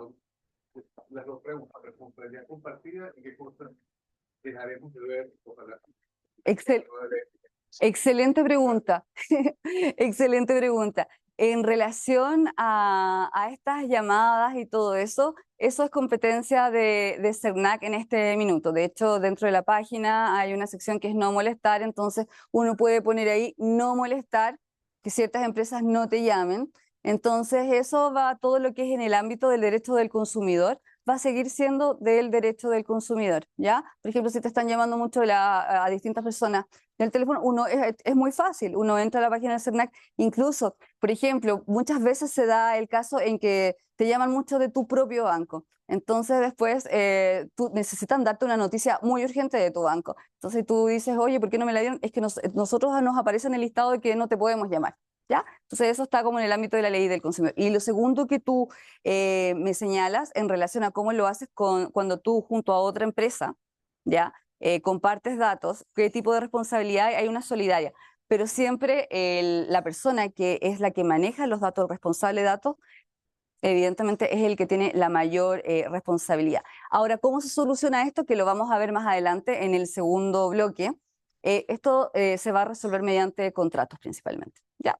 las 2 preguntas, responsabilidad compartida y qué cosas dejaremos de ver, ojalá. Excelente pregunta. Excelente pregunta. En relación a estas llamadas y todo eso, eso es competencia de CERNAC en este minuto. De hecho, dentro de la página hay una sección que es no molestar, entonces uno puede poner ahí no molestar, que ciertas empresas no te llamen. Entonces eso va todo lo que es en el ámbito del derecho del consumidor, va a seguir siendo del derecho del consumidor, ¿ya? Por ejemplo, si te están llamando mucho a distintas personas del teléfono, es muy fácil, uno entra a la página del CERNAC, incluso, por ejemplo, muchas veces se da el caso en que te llaman mucho de tu propio banco. Entonces después tú necesitan darte una noticia muy urgente de tu banco. Entonces tú dices, oye, ¿por qué no me la dieron? Es que nosotros nos aparece en el listado de que no te podemos llamar, ¿ya? Entonces eso está como en el ámbito de la ley del consumidor. Y lo segundo que tú me señalas en relación a cómo lo haces cuando tú junto a otra empresa, ¿ya? Compartes datos, qué tipo de responsabilidad hay una solidaria. Pero siempre la persona que es la que maneja los datos, el responsable de datos, evidentemente es el que tiene la mayor responsabilidad. Ahora, ¿cómo se soluciona esto? Que lo vamos a ver más adelante en el segundo bloque. Esto se va a resolver mediante contratos principalmente. ¿Ya?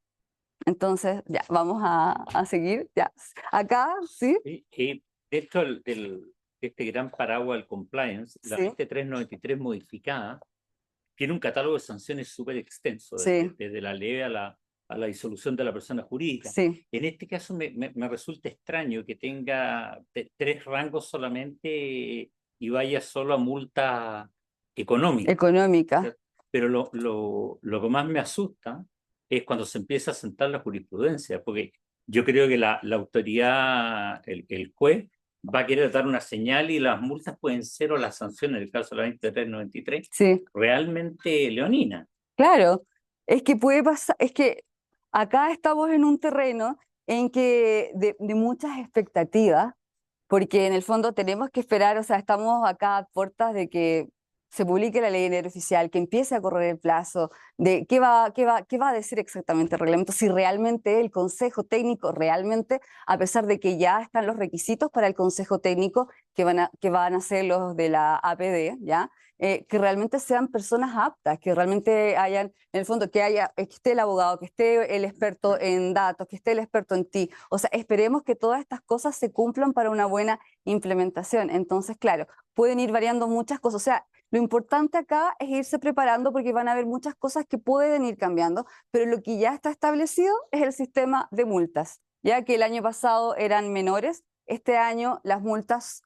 Entonces, ya, vamos a seguir. Ya. Acá, ¿sí? Dentro de este gran paraguas del compliance, la Sí. 2393 modificada tiene un catálogo de sanciones súper extenso, Sí. desde la leve a la disolución de la persona jurídica. Sí. En este caso me resulta extraño que tenga 3 rangos solamente y vaya solo a multa económica. Económica. Pero lo que más me asusta es cuando se empieza a sentar la jurisprudencia, porque yo creo que la autoridad, el juez, va a querer dar una señal y las multas pueden ser, o las sanciones, en el caso de la 2393, Sí. realmente leoninas. Claro, es que puede pasar, es que acá estamos en un terreno en que de muchas expectativas, porque en el fondo tenemos que esperar, o sea, estamos acá a puertas de que se publique la ley en diario oficial, que empiece a correr el plazo, de qué va a decir exactamente el reglamento, si realmente el Consejo Técnico, realmente, a pesar de que ya están los requisitos para el Consejo Técnico, que van a ser los de la APD, ¿ya? Que realmente sean personas aptas, que realmente hayan, en el fondo, que esté el abogado, que esté el experto en datos, que esté el experto en TI. O sea, esperemos que todas estas cosas se cumplan para una buena implementación. Entonces, claro, pueden ir variando muchas cosas. O sea, lo importante acá es irse preparando porque van a haber muchas cosas que pueden ir cambiando, pero lo que ya está establecido es el sistema de multas, ya que el año pasado eran menores, este año las multas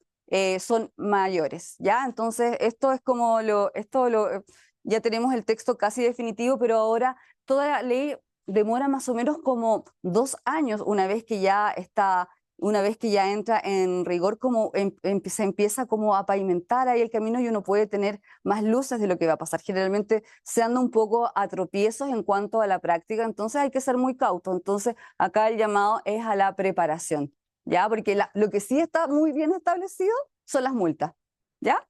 son mayores, ¿ya? Entonces, esto es como ya tenemos el texto casi definitivo, pero ahora toda la ley demora más o menos como 2 años una vez que ya entra en rigor, como se empieza como a pavimentar ahí el camino y uno puede tener más luces de lo que va a pasar. Generalmente se anda un poco a tropiezos en cuanto a la práctica, entonces hay que ser muy cauto. Entonces, acá el llamado es a la preparación. ¿Ya? Porque lo que sí está muy bien establecido son las multas, ¿ya?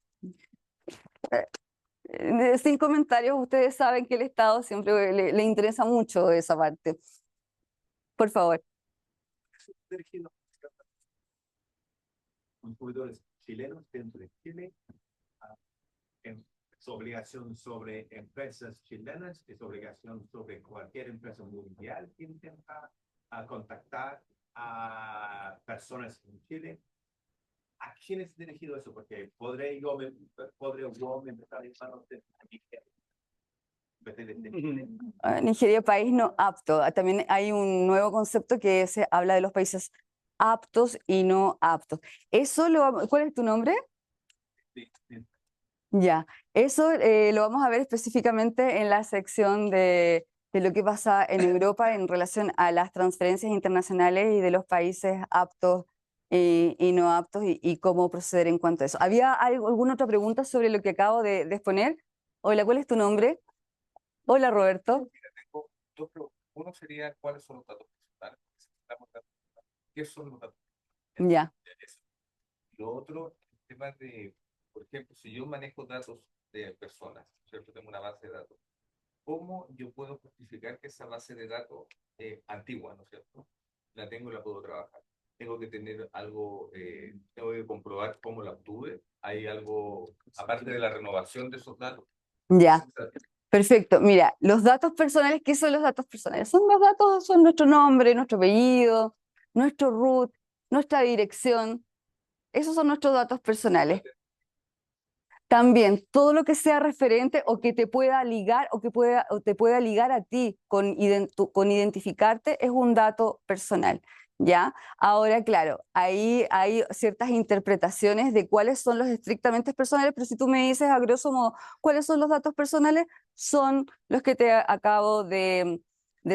Sin comentarios, ustedes saben que el Estado siempre le interesa mucho esa parte. Por favor. Dirigido a consumidores chilenos dentro de Chile, es obligación sobre empresas chilenas, es obligación sobre cualquier empresa mundial que intenta contactar a personas en Chile. ¿A quién es dirigido eso? Porque podré yo empezar en manos de Chile. Nigeria, país no apto. También hay un nuevo concepto que se habla de los países aptos y no aptos. ¿Cuál es tu nombre? Sí. Ya, eso lo vamos a ver específicamente en la sección de lo que pasa en Europa en relación a las transferencias internacionales y de los países aptos y no aptos y cómo proceder en cuanto a eso. ¿Había alguna otra pregunta sobre lo que acabo de exponer? Hola, ¿cuál es tu nombre? Hola, Roberto. Tengo 2 preguntas. Uno sería, ¿cuáles son los datos personales? ¿Qué son los datos personales? Ya. Lo otro, el tema de, por ejemplo, si yo manejo datos de personas, ¿cierto? Tengo una base de datos. ¿Cómo yo puedo justificar que esa base de datos antigua, ¿no es cierto? La tengo y la puedo trabajar. Tengo que tener algo, tengo que comprobar cómo la obtuve. Hay algo, aparte de la renovación de esos datos. Ya. Perfecto. Mira, los datos personales, ¿qué son los datos personales? Son nuestro nombre, nuestro apellido, nuestro root, nuestra dirección. Esos son nuestros datos personales. También todo lo que sea referente o que te pueda ligar o te pueda ligar a ti con identificarte es un dato personal. ¿ya? Ahora, claro, ahí hay ciertas interpretaciones de cuáles son los estrictamente personales, pero si tú me dices a grosso modo cuáles son los datos personales, son los que te acabo de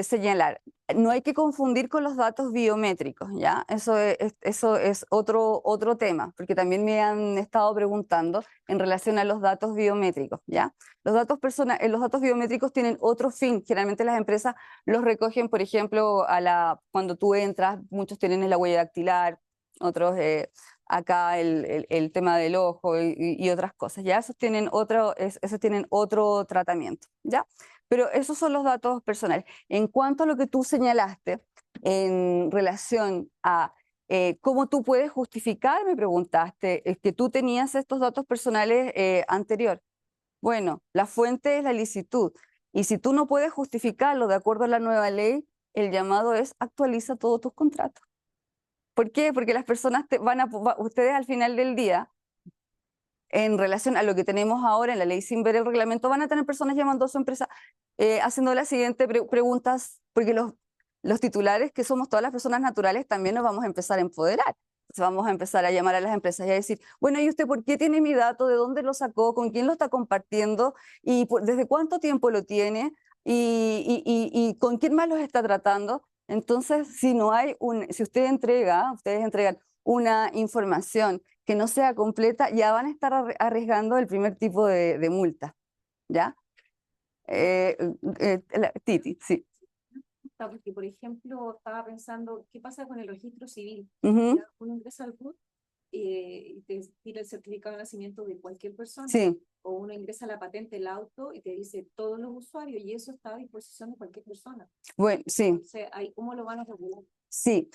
señalar. No hay que confundir con los datos biométricos, ¿ya? Eso es otro tema, porque también me han estado preguntando en relación a los datos biométricos, ¿ya? Los datos biométricos tienen otro fin. Generalmente las empresas los recogen, por ejemplo, cuando tú entras, muchos tienen la huella dactilar, otros acá el tema del ojo y otras cosas, ¿ya? Esos tienen otro tratamiento, ¿ya? Pero esos son los datos personales. En cuanto a lo que tú señalaste en relación a cómo tú puedes justificar, me preguntaste, es que tú tenías estos datos personales anterior. Bueno, la fuente es la licitud. Y si tú no puedes justificarlo de acuerdo a la nueva ley, el llamado es actualiza todos tus contratos. ¿Por qué? Porque las personas ustedes al final del día, en relación a lo que tenemos ahora en la ley sin ver el reglamento, van a tener personas llamando a su empresa haciendo la siguiente preguntas, porque los titulares, que somos todas las personas naturales, también nos vamos a empezar a empoderar. Entonces vamos a empezar a llamar a las empresas y a decir, bueno, ¿y usted por qué tiene mi dato? ¿De dónde lo sacó? ¿Con quién lo está compartiendo? ¿Y desde cuánto tiempo lo tiene? ¿Y con quién más los está tratando? Entonces, si ustedes entregan una información que no sea completa, ya van a estar arriesgando el primer tipo de multa, ¿ya? Titi, sí. Porque, por ejemplo, estaba pensando, ¿qué pasa con el registro civil? Ujú, Ya uno ingresa al RUT y te tira el certificado de nacimiento de cualquier persona, sí, o uno ingresa la patente del auto y te dice todos los usuarios, y eso está a disposición de cualquier persona. bueno, sí, Entonces, ahí, ¿cómo lo van a regular? sí.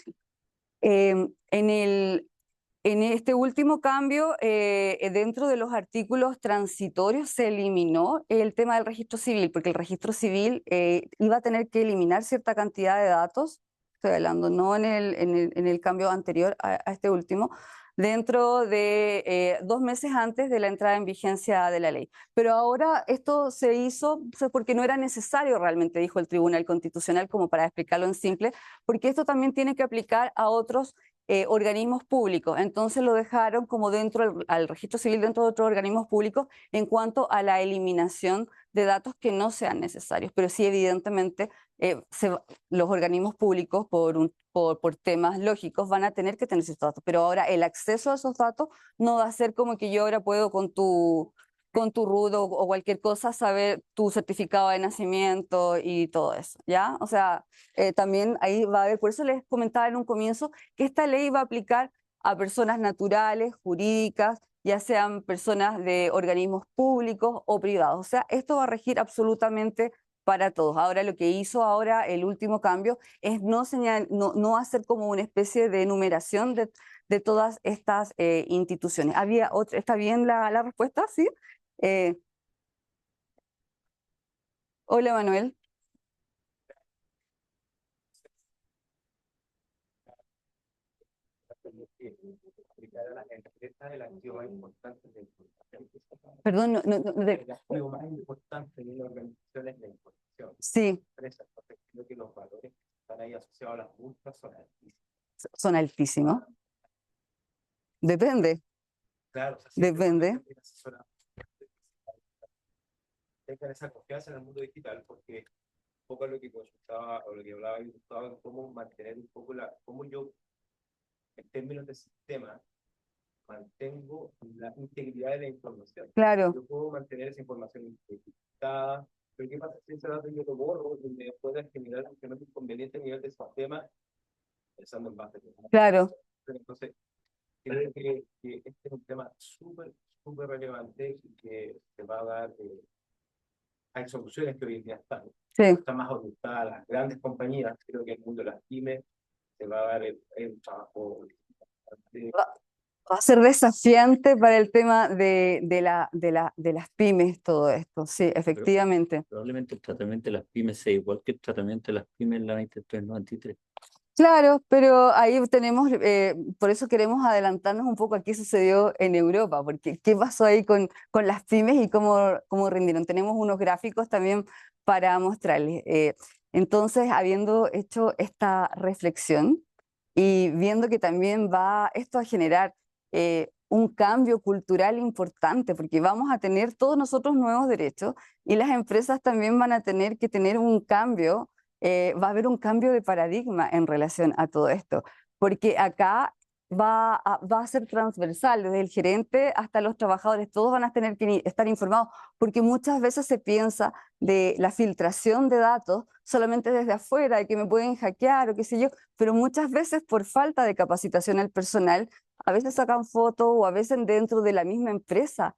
En este último cambio, dentro de los artículos transitorios se eliminó el tema del registro civil, porque el registro civil iba a tener que eliminar cierta cantidad de datos, estoy hablando no en el cambio anterior a este último, dentro de 2 meses antes de la entrada en vigencia de la ley. Pero ahora esto se hizo porque no era necesario realmente, dijo el Tribunal Constitucional, como para explicarlo en simple, porque esto también tiene que aplicar a otros organismos públicos. Entonces lo dejaron como al registro civil dentro de otros organismos públicos en cuanto a la eliminación de datos que no sean necesarios. Pero sí, evidentemente, los organismos públicos, por temas lógicos, van a tener que tener esos datos. Pero ahora el acceso a esos datos no va a ser como que yo ahora puedo con tu RUT o cualquier cosa saber tu certificado de nacimiento y todo eso, ¿ya? O sea, también ahí va a haber, por eso les comentaba en un comienzo que esta ley va a aplicar a personas naturales, jurídicas, ya sean personas de organismos públicos o privados. O sea, esto va a regir absolutamente para todos. Ahora, lo que hizo ahora el último cambio es no hacer como una especie de enumeración de todas estas instituciones. ¿Está bien la respuesta? ¿Sí? Eh, hola, Manuel. Explicar a las empresas el activo más importante de la información. Perdón, El activo más importante de la organización es la información. sí, Empresas, porque creo que los valores que están ahí asociados a las multas son altísimos. son altísimos. Depende. Claro, o sea, siempre Depende. cuando alguien asesora, tengan esa confianza en el mundo digital, porque un poco lo que consultaba o lo que hablaba y gustaba, cómo mantener un poco cómo yo, en términos de sistema, mantengo la integridad de la información. Claro, Yo puedo mantener esa información identificada, pero ¿qué pasa si ese dato yo lo borro y me puede generar un inconveniente a nivel de sistema pensando en base a claro. entonces, creo que este es un tema súper, súper relevante y que se va a dar. Hay soluciones que hoy en día Sí. están más orientadas a las grandes compañías. Creo que el mundo de las pymes se va a dar el trabajo. Va a ser desafiante para el tema de las pymes, todo esto. Sí, efectivamente. Probablemente el tratamiento de las pymes sea igual que el tratamiento de las pymes en la 2393. Claro, pero ahí tenemos, por eso queremos adelantarnos un poco a qué sucedió en Europa, porque qué pasó ahí con las pymes y cómo rindieron. Tenemos unos gráficos también para mostrarles. Entonces, habiendo hecho esta reflexión, y viendo que también va esto a generar un cambio cultural importante, porque vamos a tener todos nosotros nuevos derechos y las empresas también van a tener que tener un cambio, va a haber un cambio de paradigma en relación a todo esto, porque acá va a ser transversal, desde el gerente hasta los trabajadores, todos van a tener que estar informados, porque muchas veces se piensa de la filtración de datos solamente desde afuera, de que me pueden hackear o qué sé yo, pero muchas veces por falta de capacitación al personal, a veces sacan fotos o a veces dentro de la misma empresa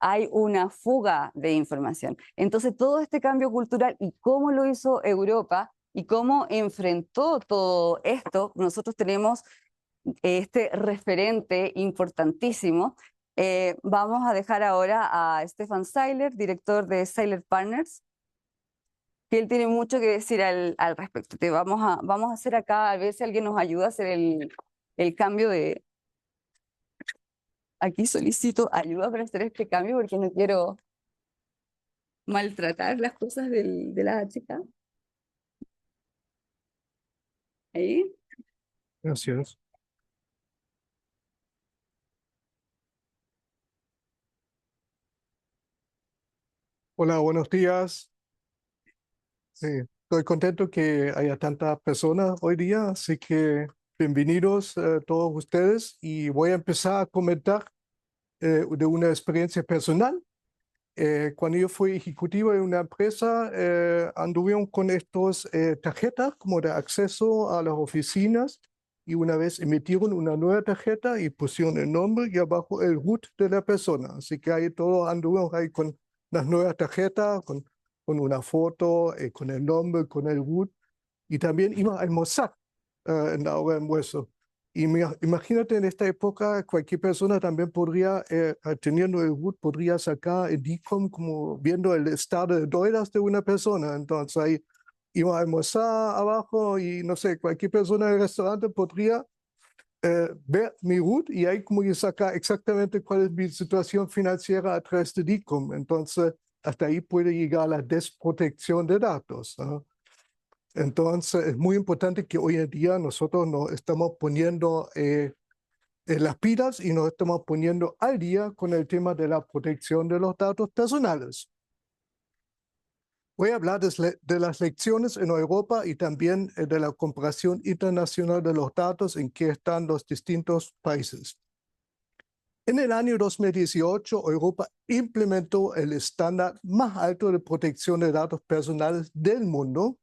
hay una fuga de información. Entonces todo este cambio cultural y cómo lo hizo Europa y cómo enfrentó todo esto, nosotros tenemos este referente importantísimo. Vamos a dejar ahora a Stefan Seiler, director de Seiler Partners, que él tiene mucho que decir al respecto. Vamos a hacer acá, a ver si alguien nos ayuda a hacer el cambio de... Aquí solicito ayuda para hacer este cambio porque no quiero maltratar las cosas de la chica. Ahí. Gracias. Hola, buenos días. Sí, estoy contento que haya tantas personas hoy día, así que bienvenidos todos ustedes y voy a empezar a comentar de una experiencia personal. Cuando yo fui ejecutivo de una empresa, anduvieron con estos tarjetas como de acceso a las oficinas y una vez emitieron una nueva tarjeta y pusieron el nombre y abajo el root de la persona. Así que ahí todos anduvieron ahí con las nuevas tarjetas, con una foto, con el nombre, con el root y también iban a almorzar en la hora de almuerzo. Y imagínate en esta época, cualquier persona también podría, teniendo el root, podría sacar el DICOM como viendo el estado de deudas de una persona. Entonces ahí iba a almorzar abajo y no sé, cualquier persona del restaurante podría ver mi root y ahí como que sacar exactamente cuál es mi situación financiera a través de DICOM. Entonces hasta ahí puede llegar la desprotección de datos, ¿no? Entonces, es muy importante que hoy en día nosotros nos estamos poniendo las pilas y nos estamos poniendo al día con el tema de la protección de los datos personales. Voy a hablar de las lecciones en Europa y también de la comparación internacional de los datos en que están los distintos países. En el año 2018, Europa implementó el estándar más alto de protección de datos personales del mundo.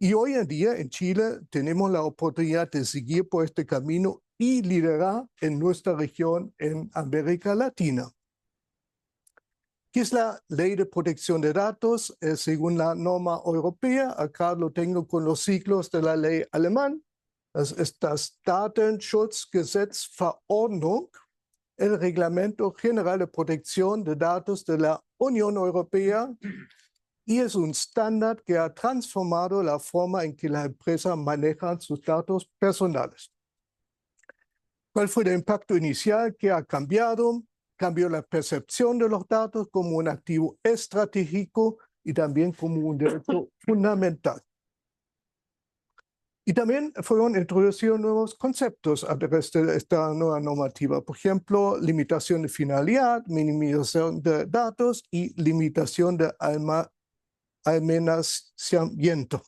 Y hoy en día en Chile tenemos la oportunidad de seguir por este camino y liderar en nuestra región en América Latina. ¿Qué es la Ley de Protección de Datos? Según la norma europea, acá lo tengo con los siglos de la ley alemán. Das ist das Datenschutzgesetzverordnung, el Reglamento General de Protección de Datos de la Unión Europea, y es un estándar que ha transformado la forma en que las empresas manejan sus datos personales. ¿Cuál fue el impacto inicial? ¿Qué ha cambiado? Cambió la percepción de los datos como un activo estratégico y también como un derecho fundamental. Y también fueron introducidos nuevos conceptos a través de esta nueva normativa. Por ejemplo, limitación de finalidad, minimización de datos y limitación de almacenamiento.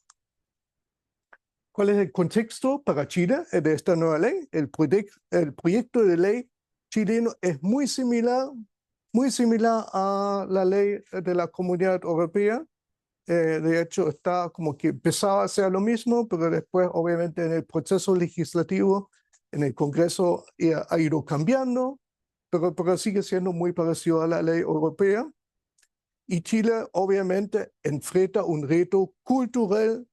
¿Cuál es el contexto para Chile de esta nueva ley? El proyecto de ley chileno es muy similar a la ley de la Comunidad Europea. De hecho, está como que empezaba a hacer lo mismo, pero después, obviamente, en el proceso legislativo, en el Congreso ha ido cambiando, pero sigue siendo muy parecido a la ley europea. Y Chile, obviamente, enfrenta un reto cultural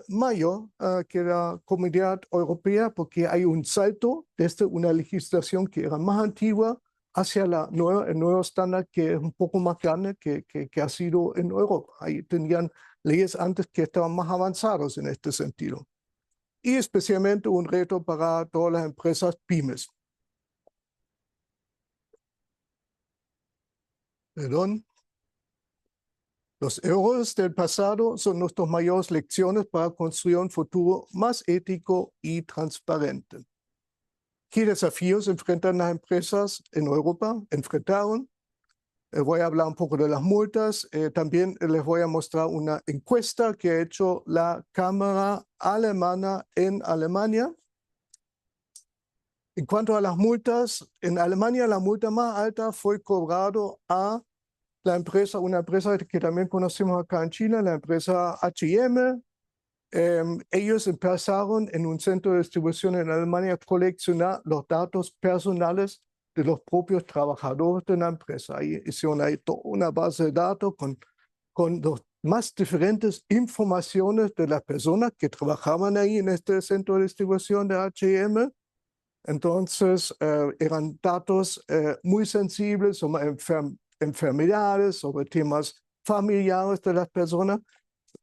mayor que la Comunidad Europea, porque hay un salto desde una legislación que era más antigua hacia el nuevo estándar que es un poco más grande que ha sido en Europa. Ahí tenían leyes antes que estaban más avanzados en este sentido. Y especialmente un reto para todas las empresas pymes. Perdón. Los errores del pasado son nuestras mayores lecciones para construir un futuro más ético y transparente. ¿Qué desafíos enfrentan las empresas en Europa? Enfrentaron. Voy a hablar un poco de las multas. También les voy a mostrar una encuesta que ha hecho la Cámara Alemana en Alemania. En cuanto a las multas, en Alemania la multa más alta fue cobrado a la empresa, una empresa que también conocemos acá en China, la empresa H&M. Ellos empezaron en un centro de distribución en Alemania a coleccionar los datos personales de los propios trabajadores de la empresa. Ahí hicieron ahí toda una base de datos con las más diferentes informaciones de las personas que trabajaban ahí en este centro de distribución de H&M. Entonces, eran datos muy sensibles sobre enfermedades, sobre temas familiares de las personas,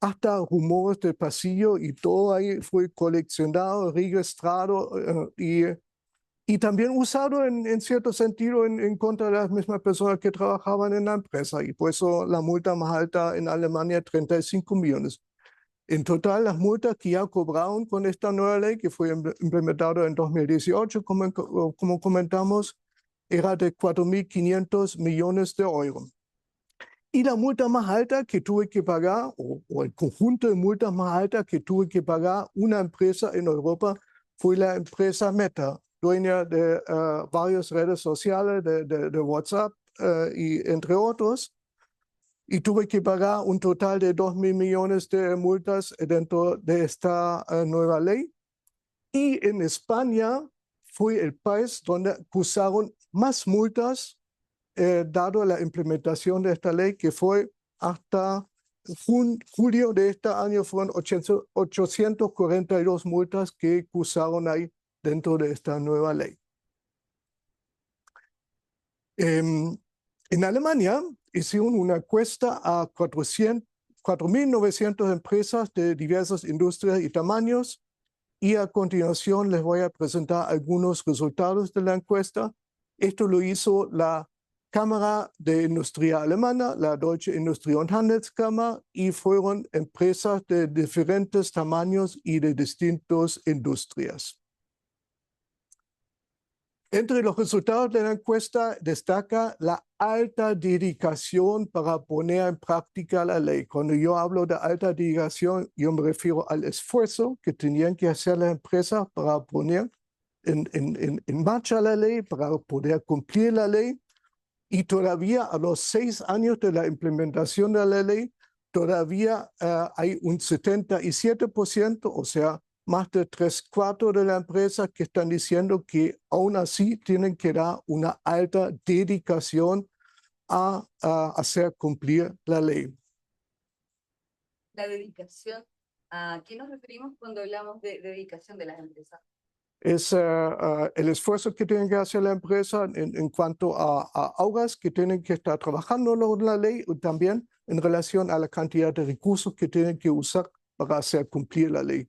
hasta rumores del pasillo, y todo ahí fue coleccionado, registrado y también usado en cierto sentido en contra de las mismas personas que trabajaban en la empresa. Y por eso la multa más alta en Alemania, 35 millones. En total, las multas que ya cobraron con esta nueva ley, que fue implementada en 2018, como comentamos, era de 4.500 millones de euros. Y la multa más alta que tuve que pagar, o el conjunto de multas más altas que tuve que pagar una empresa en Europa, fue la empresa Meta, dueña de varias redes sociales, de WhatsApp y entre otros. Y tuve que pagar un total de 2.000 millones de multas dentro de esta nueva ley. Y en España fue el país donde acusaron más multas dado la implementación de esta ley, que fue hasta julio de este año, fueron 842 multas que acusaron ahí dentro de esta nueva ley. En Alemania hicieron una encuesta a 4.900 empresas de diversas industrias y tamaños, y a continuación les voy a presentar algunos resultados de la encuesta. Esto lo hizo la Cámara de Industria Alemana, la Deutsche Industrie- und Handelskammer, y fueron empresas de diferentes tamaños y de distintas industrias. Entre los resultados de la encuesta destaca la alta dedicación para poner en práctica la ley. Cuando yo hablo de alta dedicación, yo me refiero al esfuerzo que tenían que hacer las empresas para poner en marcha la ley, para poder cumplir la ley. Y todavía a los 6 años de la implementación de la ley, todavía hay un 77%, o sea, más de 3/4 de la empresa que están diciendo que aún así tienen que dar una alta dedicación a hacer cumplir la ley. La dedicación, ¿a qué nos referimos cuando hablamos de dedicación de las empresas? Es el esfuerzo que tienen que hacer la empresa en cuanto a horas que tienen que estar trabajando en la ley, y también en relación a la cantidad de recursos que tienen que usar para hacer cumplir la ley.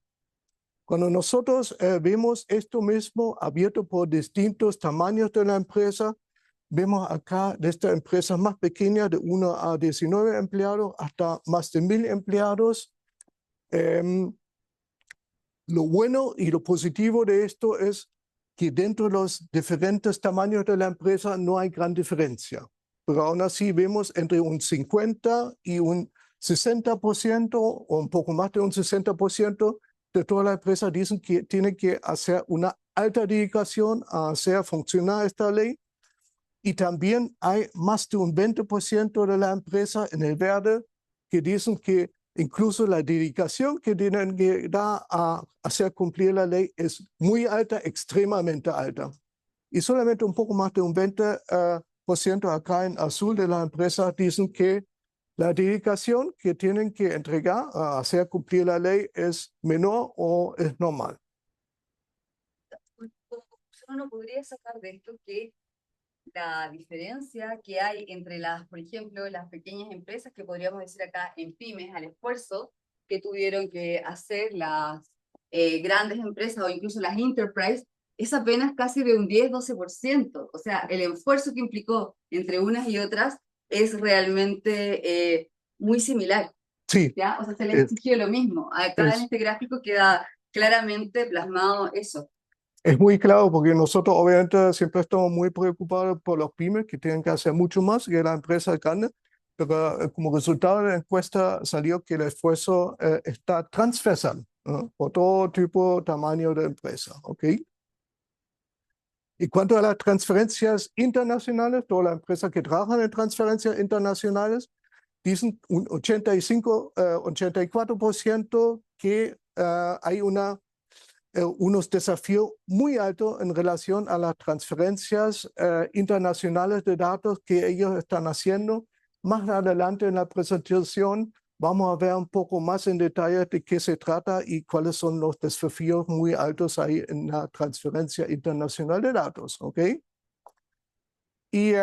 Cuando nosotros vemos esto mismo abierto por distintos tamaños de la empresa, vemos acá desde empresas más pequeñas de 1 a 19 empleados hasta más de 1.000 empleados. Lo bueno y lo positivo de esto es que dentro de los diferentes tamaños de la empresa no hay gran diferencia, pero aún así vemos entre un 50 y un 60% o un poco más de un 60% de todas las empresas dicen que tienen que hacer una alta dedicación a hacer funcionar esta ley, y también hay más de un 20% de la empresa en el verde que dicen que incluso la dedicación que tienen que dar a hacer cumplir la ley es muy alta, extremadamente alta. Y solamente un poco más de un 20% acá en azul de las empresas dicen que la dedicación que tienen que entregar a hacer cumplir la ley es menor o es normal. Uno podría sacar de esto que la diferencia que hay entre las, por ejemplo, las pequeñas empresas, que podríamos decir acá en pymes, al esfuerzo que tuvieron que hacer las grandes empresas o incluso las enterprise, es apenas casi de un 10-12%. O sea, el esfuerzo que implicó entre unas y otras es realmente muy similar, Sí, ¿ya? O sea, se les es, exigió lo mismo. Acá en es, este gráfico queda claramente plasmado eso. es muy claro porque nosotros obviamente siempre estamos muy preocupados por los pymes que tienen que hacer mucho más que la empresa grande, pero como resultado de la encuesta salió que el esfuerzo está transversal, ¿no? Por todo tipo, tamaño de empresa, ¿ok? Y cuanto a las transferencias internacionales, todas las empresas que trabajan en transferencias internacionales dicen un 84% que hay unos desafíos muy altos en relación a las transferencias internacionales de datos que ellos están haciendo. Más adelante en la presentación vamos a ver un poco más en detalle de qué se trata y cuáles son los desafíos muy altos ahí en la transferencia internacional de datos, ¿ok? Y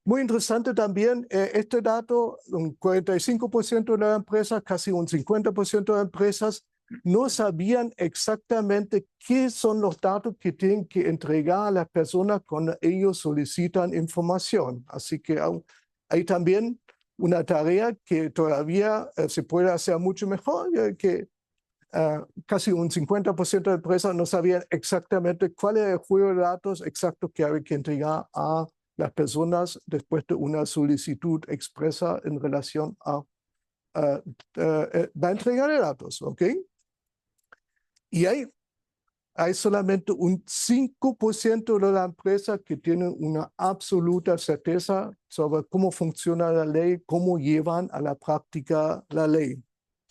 muy interesante también este dato, un 45% de las empresas, casi un 50% de empresas no sabían exactamente qué son los datos que tienen que entregar a las personas cuando ellos solicitan información. Así que hay también una tarea que todavía se puede hacer mucho mejor, que casi un 50% de empresas no sabían exactamente cuál era el juego de datos exacto que había que entregar a las personas después de una solicitud expresa en relación a la entrega de datos, ¿ok? Y hay solamente un 5% de las empresas que tienen una absoluta certeza sobre cómo funciona la ley, cómo llevan a la práctica la ley.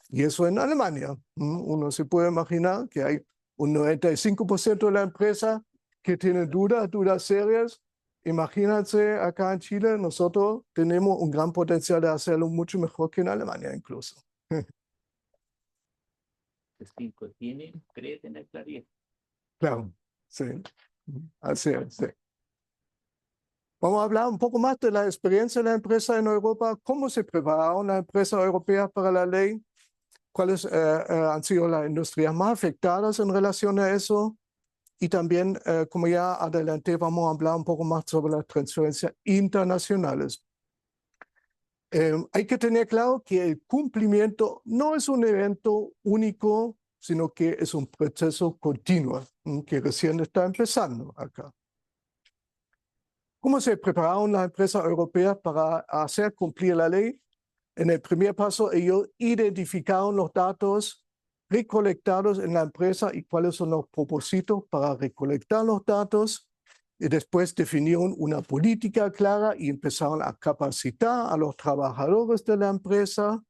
Y eso en Alemania. Uno se puede imaginar que hay un 95% de la empresa que tiene dudas serias. Imagínense acá en Chile, nosotros tenemos un gran potencial de hacerlo mucho mejor que en Alemania incluso. El 5 cree tener claridad. Claro, sí. Así es, sí. Vamos a hablar un poco más de la experiencia de la empresa en Europa, cómo se prepararon las empresas europeas para la ley, cuáles han sido las industrias más afectadas en relación a eso. Y también, como ya adelanté, vamos a hablar un poco más sobre las transferencias internacionales. Hay que tener claro que el cumplimiento no es un evento único, sino que es un proceso continuo, que recién está empezando acá. ¿Cómo se prepararon las empresas europeas para hacer cumplir la ley? En el primer paso, ellos identificaron los datos recolectados en la empresa y cuáles son los propósitos para recolectar los datos. Y después definieron una política clara y empezaron a capacitar a los trabajadores de la empresa.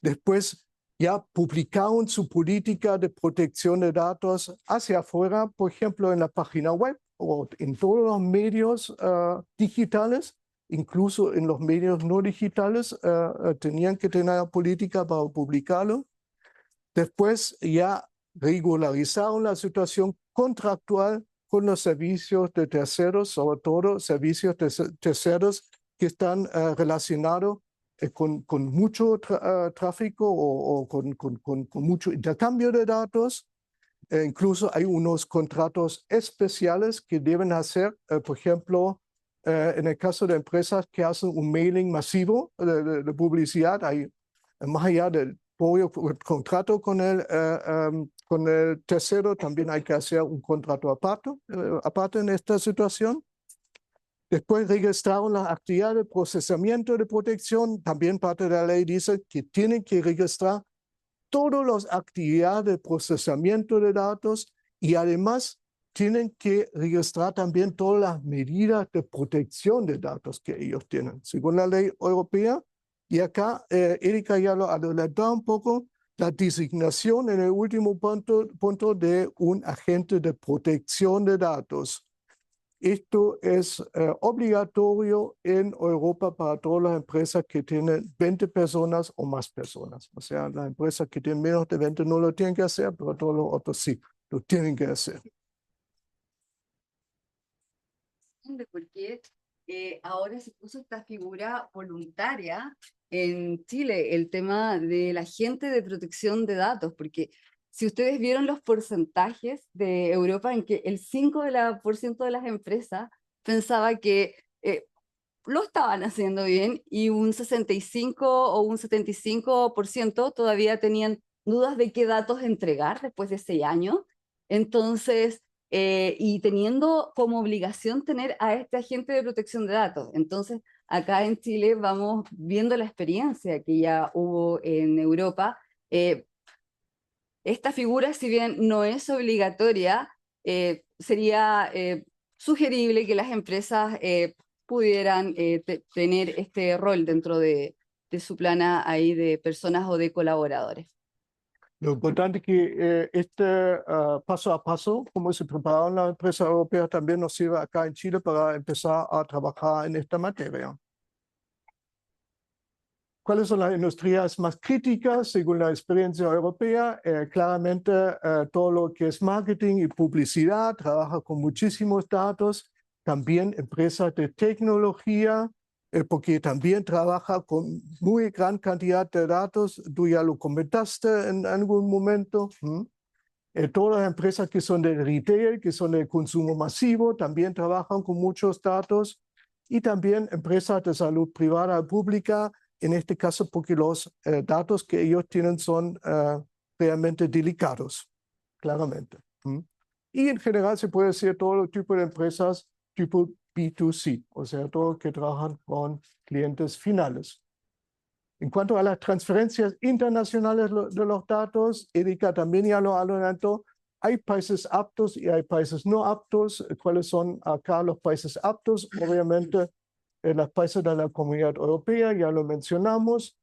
Después ya publicaron su política de protección de datos hacia afuera, por ejemplo, en la página web o en todos los medios digitales. Incluso en los medios no digitales tenían que tener política para publicarlo. Después ya regularizaron la situación contractual con los servicios de terceros, sobre todo servicios de terceros que están relacionados con mucho tráfico o con mucho intercambio de datos. Incluso hay unos contratos especiales que deben hacer, por ejemplo, en el caso de empresas que hacen un mailing masivo de publicidad, hay más allá del propio contrato con el tercero, también hay que hacer un contrato aparte en esta situación. Después registraron las actividades de procesamiento de protección. También parte de la ley dice que tienen que registrar todas las actividades de procesamiento de datos y además tienen que registrar también todas las medidas de protección de datos que ellos tienen, según la ley europea. Y acá Erika ya lo adelantó un poco, la designación en el último punto de un agente de protección de datos. Esto es obligatorio en Europa para todas las empresas que tienen 20 personas o más personas. O sea, las empresas que tienen menos de 20 no lo tienen que hacer, pero todos los otros sí, lo tienen que hacer. Porque ahora se puso esta figura voluntaria en Chile, el tema del agente de protección de datos, porque si ustedes vieron los porcentajes de Europa en que el 5% de las empresas pensaba que lo estaban haciendo bien y un 65 o un 75% todavía tenían dudas de qué datos entregar después de 6 años. Entonces, y teniendo como obligación tener a este agente de protección de datos. Entonces, acá en Chile vamos viendo la experiencia que ya hubo en Europa. Esta figura, si bien no es obligatoria, sería sugerible que las empresas pudieran tener este rol dentro de su plana ahí de personas o de colaboradores. Lo importante es que paso a paso, como se prepararon las empresas europeas, también nos sirve acá en Chile para empezar a trabajar en esta materia. ¿Cuáles son las industrias más críticas según la experiencia europea? Claramente todo lo que es marketing y publicidad trabaja con muchísimos datos. También empresas de tecnología, porque también trabaja con muy gran cantidad de datos. Tú ya lo comentaste en algún momento. Todas las empresas que son de retail, que son de consumo masivo, también trabajan con muchos datos. Y también empresas de salud privada y pública, en este caso porque los datos que ellos tienen son realmente delicados, claramente. Y en general se puede decir todo el tipo de empresas tipo B2C, o sea, todos que trabajan con clientes finales. En cuanto a las transferencias internacionales de los datos, Erika también ya lo adelantó, hay países aptos y hay países no aptos. ¿Cuáles son acá los países aptos? Obviamente, los países de la Comunidad Europea, ya lo mencionamos.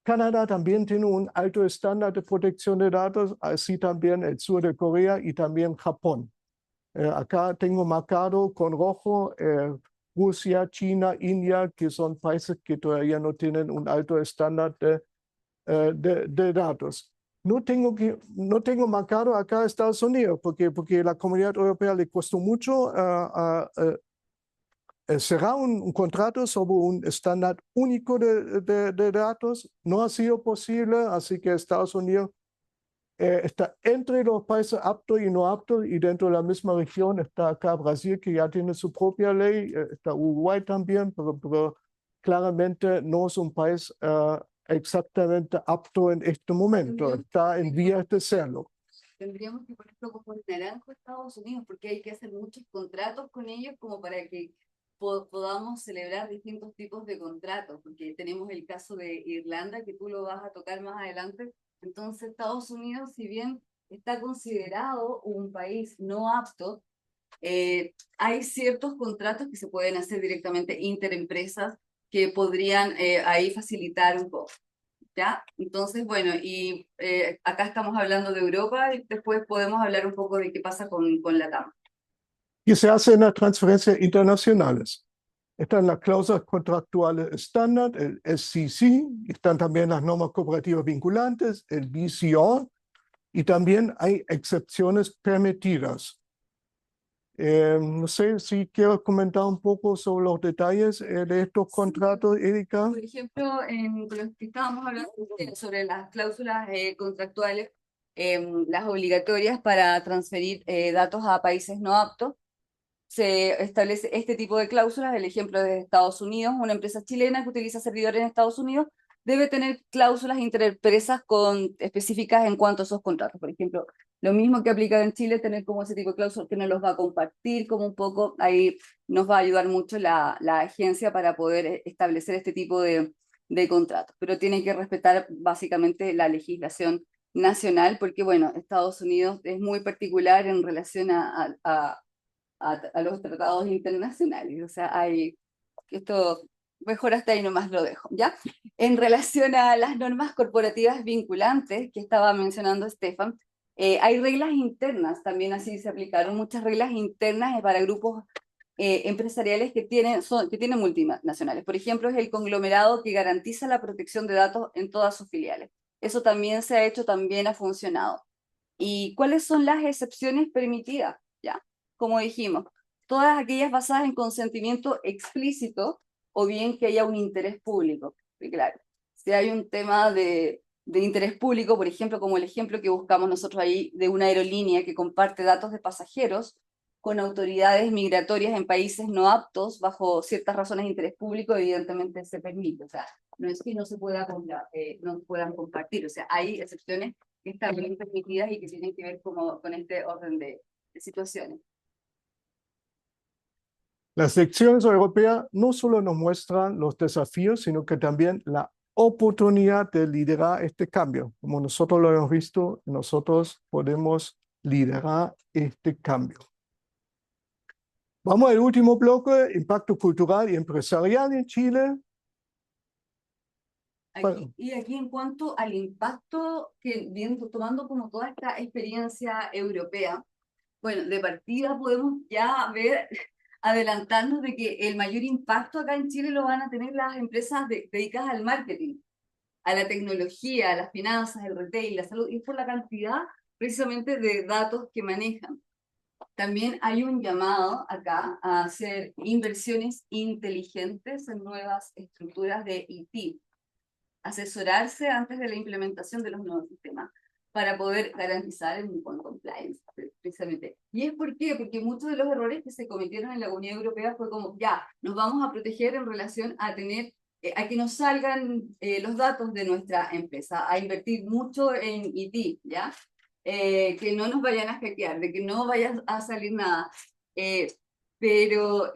Canadá también tiene un alto estándar de protección de datos, así también el sur de Corea y también Japón. Acá tengo marcado con rojo Rusia, China, India, que son países que todavía no tienen un alto estándar de datos. No tengo marcado acá Estados Unidos, porque la Comunidad Europea le costó mucho cerrar un contrato sobre un estándar único de datos. No ha sido posible, así que Estados Unidos está entre los países aptos y no aptos, y dentro de la misma región está acá Brasil, que ya tiene su propia ley, está Uruguay también, pero claramente no es un país exactamente apto en este momento, está en vías de serlo. Tendríamos que, por ejemplo, como el naranjo Estados Unidos, porque hay que hacer muchos contratos con ellos como para que podamos celebrar distintos tipos de contratos, porque tenemos el caso de Irlanda, que tú lo vas a tocar más adelante. Entonces, Estados Unidos, si bien está considerado un país no apto, hay ciertos contratos que se pueden hacer directamente interempresas que podrían ahí facilitar un poco. ¿Ya? Entonces, bueno, y acá estamos hablando de Europa y después podemos hablar un poco de qué pasa con LATAM. Y se hacen las transferencias internacionales. Están las cláusulas contractuales estándar, el SCC, están también las normas cooperativas vinculantes, el BCR, y también hay excepciones permitidas. No sé si quiero comentar un poco sobre los detalles de estos contratos, Erika. Por ejemplo, con lo que estábamos hablando sobre las cláusulas contractuales, las obligatorias para transferir datos a países no aptos, se establece este tipo de cláusulas. El ejemplo de Estados Unidos, una empresa chilena que utiliza servidores en Estados Unidos debe tener cláusulas interempresas específicas en cuanto a esos contratos. Por ejemplo, lo mismo que aplica en Chile, tener como ese tipo de cláusulas que nos los va a compartir, como un poco, ahí nos va a ayudar mucho la agencia para poder establecer este tipo de contratos. Pero tienen que respetar básicamente la legislación nacional, porque bueno, Estados Unidos es muy particular en relación a los tratados internacionales. O sea, esto mejor hasta ahí nomás lo dejo, ¿ya? En relación a las normas corporativas vinculantes que estaba mencionando Stefan, hay reglas internas, también así se aplicaron muchas reglas internas para grupos empresariales que tienen multinacionales. Por ejemplo, es el conglomerado que garantiza la protección de datos en todas sus filiales. Eso también se ha hecho, también ha funcionado. ¿Y cuáles son las excepciones permitidas? ¿Ya? Como dijimos, todas aquellas basadas en consentimiento explícito o bien que haya un interés público. Y claro, si hay un tema de interés público, por ejemplo, como el ejemplo que buscamos nosotros ahí de una aerolínea que comparte datos de pasajeros, con autoridades migratorias en países no aptos, bajo ciertas razones de interés público, evidentemente se permite. O sea, no es que no se pueda no puedan compartir. O sea, hay excepciones que están bien permitidas y que tienen que ver con este orden de situaciones. Las elecciones europeas no solo nos muestran los desafíos, sino que también la oportunidad de liderar este cambio. Como nosotros lo hemos visto, nosotros podemos liderar este cambio. Vamos al último bloque, impacto cultural y empresarial en Chile. Bueno. Y aquí en cuanto al impacto, tomando como toda esta experiencia europea, bueno, de partida podemos ya ver, adelantarnos de que el mayor impacto acá en Chile lo van a tener las empresas dedicadas al marketing, a la tecnología, a las finanzas, el retail, la salud, y por la cantidad precisamente de datos que manejan. También hay un llamado acá a hacer inversiones inteligentes en nuevas estructuras de IT, asesorarse antes de la implementación de los nuevos sistemas para poder garantizar el compliance, precisamente. ¿Y es por qué? Porque muchos de los errores que se cometieron en la Unión Europea fue como, ya, nos vamos a proteger en relación a tener, a que nos salgan los datos de nuestra empresa, a invertir mucho en IT, ¿ya? Que no nos vayan a hackear, de que no vaya a salir nada. Pero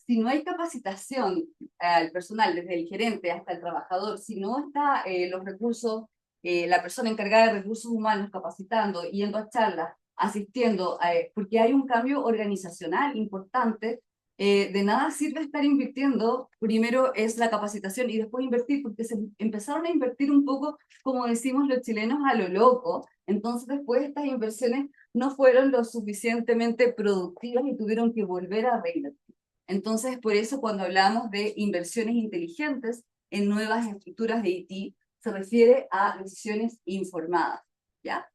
si no hay capacitación al personal, desde el gerente hasta el trabajador, si no está los recursos, la persona encargada de recursos humanos capacitando, yendo a charlas, asistiendo, porque hay un cambio organizacional importante, de nada sirve estar invirtiendo, primero es la capacitación y después invertir, porque se empezaron a invertir un poco, como decimos los chilenos, a lo loco, entonces después estas inversiones no fueron lo suficientemente productivas y tuvieron que volver a reinvertir. Entonces, por eso cuando hablamos de inversiones inteligentes en nuevas estructuras de IT, se refiere a decisiones informadas, ¿ya?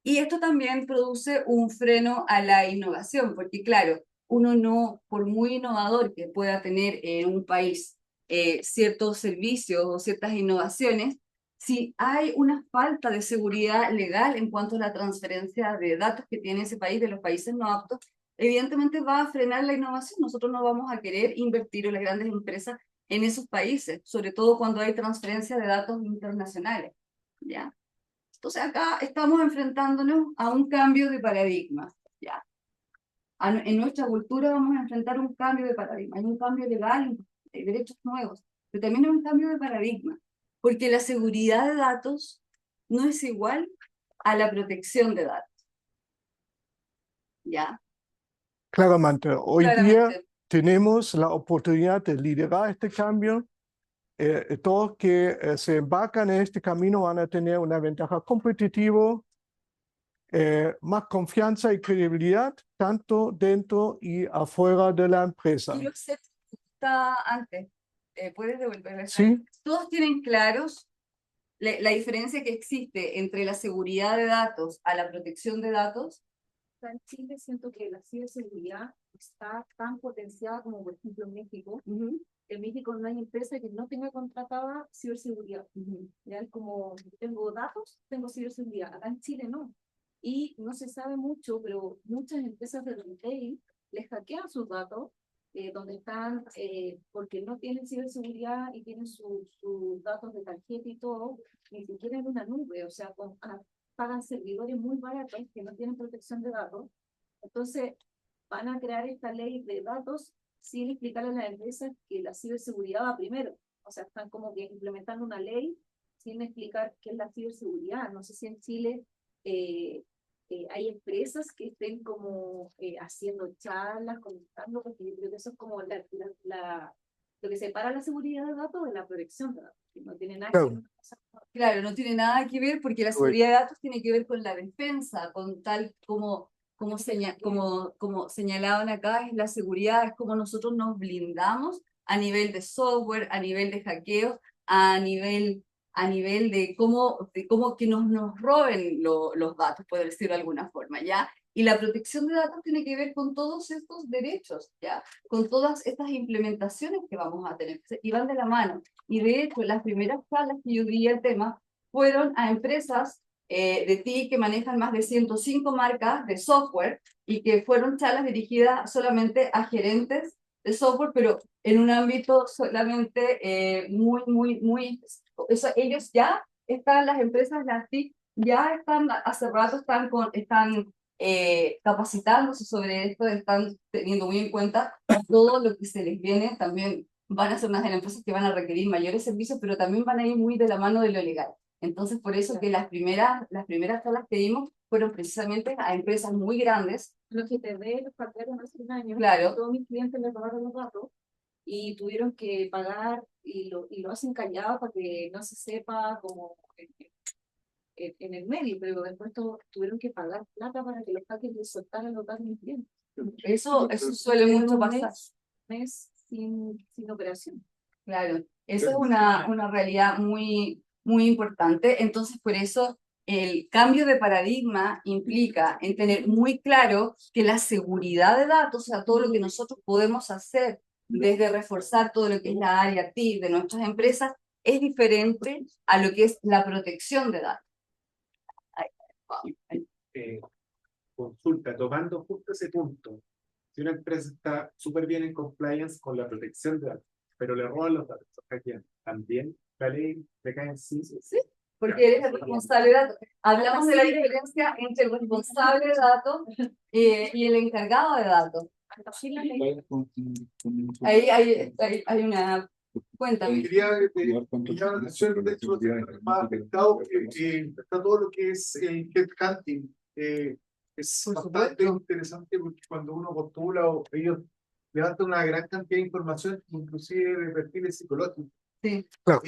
Y esto también produce un freno a la innovación, porque claro, uno no, por muy innovador que pueda tener en un país ciertos servicios o ciertas innovaciones, si hay una falta de seguridad legal en cuanto a la transferencia de datos que tiene ese país de los países no aptos, evidentemente va a frenar la innovación. Nosotros no vamos a querer invertir, o las grandes empresas, en esos países, sobre todo cuando hay transferencia de datos internacionales, ¿ya? Entonces acá estamos enfrentándonos a un cambio de paradigma, ¿ya? En nuestra cultura vamos a enfrentar un cambio de paradigma, hay un cambio legal, hay derechos nuevos, pero también hay un cambio de paradigma, porque la seguridad de datos no es igual a la protección de datos, ¿ya? Claramente, hoy día tenemos la oportunidad de liderar este cambio. Todos que se embarcan en este camino van a tener una ventaja competitiva, más confianza y credibilidad, tanto dentro y afuera de la empresa. Quiero hacer pregunta antes. ¿Puedes devolverme? Sí. Todos tienen claros la diferencia que existe entre la seguridad de datos a la protección de datos. En Chile siento que la ciberseguridad está tan potenciada como por ejemplo en México. En México no hay empresa que no tenga contratada ciberseguridad. Ya es como, tengo datos, tengo ciberseguridad. Acá en Chile no. Y no se sabe mucho, pero muchas empresas de retail les hackean sus datos, donde están, porque no tienen ciberseguridad y tienen sus datos de tarjeta y todo, ni siquiera en una nube, o sea, pagan servidores muy baratos que no tienen protección de datos. Entonces, van a crear esta ley de datos sin explicarle a las empresas que la ciberseguridad va primero. O sea, están como que implementando una ley sin explicar qué es la ciberseguridad. No sé si en Chile hay empresas que estén como haciendo charlas, comentando, porque yo creo que eso es como lo que separa la seguridad de datos de la protección de datos. Que no tiene nada que ver. Claro, no tiene nada que ver porque la seguridad de datos tiene que ver con la defensa, con tal como señalaban acá, es la seguridad, es como nosotros nos blindamos a nivel de software, a nivel de hackeo, a nivel de cómo que nos roben los datos, por decirlo de alguna forma, ¿ya? Y la protección de datos tiene que ver con todos estos derechos, ¿ya? Con todas estas implementaciones que vamos a tener, y van de la mano. Y de hecho, las primeras charlas que yo di al tema fueron a empresas de TIC que manejan más de 105 marcas de software y que fueron charlas dirigidas solamente a gerentes de software, pero en un ámbito solamente muy... Eso, ellos ya están, las empresas, las TIC, ya están, hace rato están capacitándose sobre esto, están teniendo muy en cuenta todo lo que se les viene. También van a ser unas de las empresas que van a requerir mayores servicios, pero también van a ir muy de la mano de lo legal. Entonces, por eso que las primeras charlas que dimos fueron precisamente a empresas muy grandes. Los que te ve los hackearon hace un año. Claro. Todos mis clientes les robaron los datos y tuvieron que pagar y lo hacen callado para que no se sepa como en el medio, pero después tuvieron que pagar plata para que los hackers les soltaran los datos de mis clientes. Eso suele mucho Un pasar. mes sin operación. Claro, eso es una realidad muy importante. Entonces, por eso el cambio de paradigma implica en tener muy claro que la seguridad de datos, o sea, todo lo que nosotros podemos hacer desde reforzar todo lo que es la área TIC de nuestras empresas, es diferente a lo que es la protección de datos. Consulta, tomando justo ese punto, si una empresa está súper bien en compliance con la protección de datos, pero le roban los datos, ¿también la ley le cae encima? Sí, porque eres el responsable de datos. Hablamos de la diferencia entre el responsable de datos y el encargado de datos. Ahí hay una... Cuéntame. Quería llamar la atención, de hecho, más afectado que está todo lo que es el headhunting. Es bastante interesante porque cuando uno postula o ellos levantan una gran cantidad de información, inclusive de perfiles psicológicos. Sí. Claro.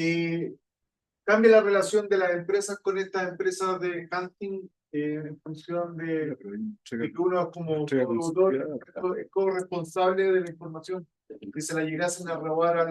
Cambia la relación de las empresas con estas empresas de hunting en función de que uno como productor es corresponsable de la información que se la llegasen a robar a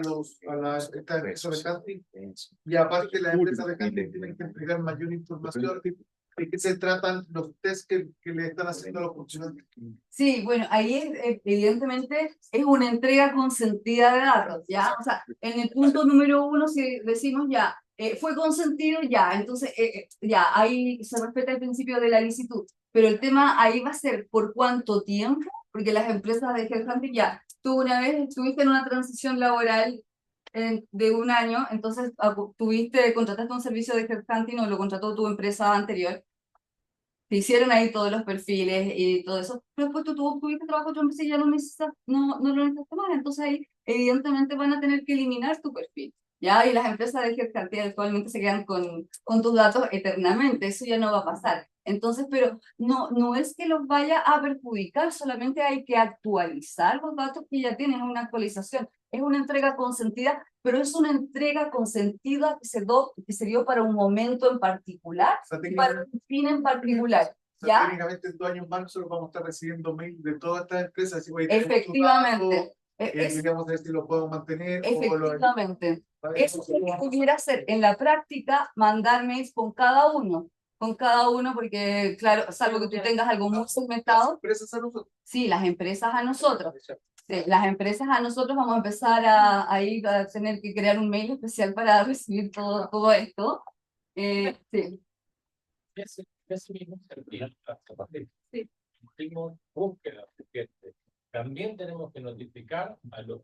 estas empresas de hunting, y aparte las empresas de hunting tienen que entregar mayor información de qué se tratan los test que le están haciendo a los funcionarios. Sí, bueno, ahí evidentemente es una entrega consentida de datos, ¿ya? O sea, en el punto número 1, si decimos ya, fue consentido, ya, entonces ya, ahí se respeta el principio de la licitud, pero el tema ahí va a ser por cuánto tiempo, porque las empresas de headhunting ya, tú una vez estuviste en una transición laboral de un año, entonces contrataste un servicio de headhunting o lo contrató tu empresa anterior, te hicieron ahí todos los perfiles y todo eso, pero después tú tuviste trabajo en otra empresa y ya no lo necesitas más, entonces ahí evidentemente van a tener que eliminar tu perfil, ¿ya? Y las empresas de headhunting actualmente se quedan con tus datos eternamente, eso ya no va a pasar. Entonces, pero no es que los vaya a perjudicar, solamente hay que actualizar los datos que ya tienen una actualización. Es una entrega consentida, pero es una entrega consentida que se dio para un momento en particular, O sea, para un fin en particular. ¿Ya? Técnicamente en 2 años más nosotros vamos a estar recibiendo mail de todas estas empresas. Así, oye, Efectivamente. queríamos ver si lo podemos mantener. Efectivamente. Eso es lo que pudiera hacer en la práctica, mandar mails con cada uno, porque claro, salvo que tú tengas algo muy segmentado. ¿Las empresas a nosotros? Sí, las empresas a nosotros. Sí, las empresas a nosotros vamos a empezar a tener que crear un mail especial para recibir todo esto. Sí. Ese mismo sentido, hicimos búsqueda, porque también tenemos que notificar a los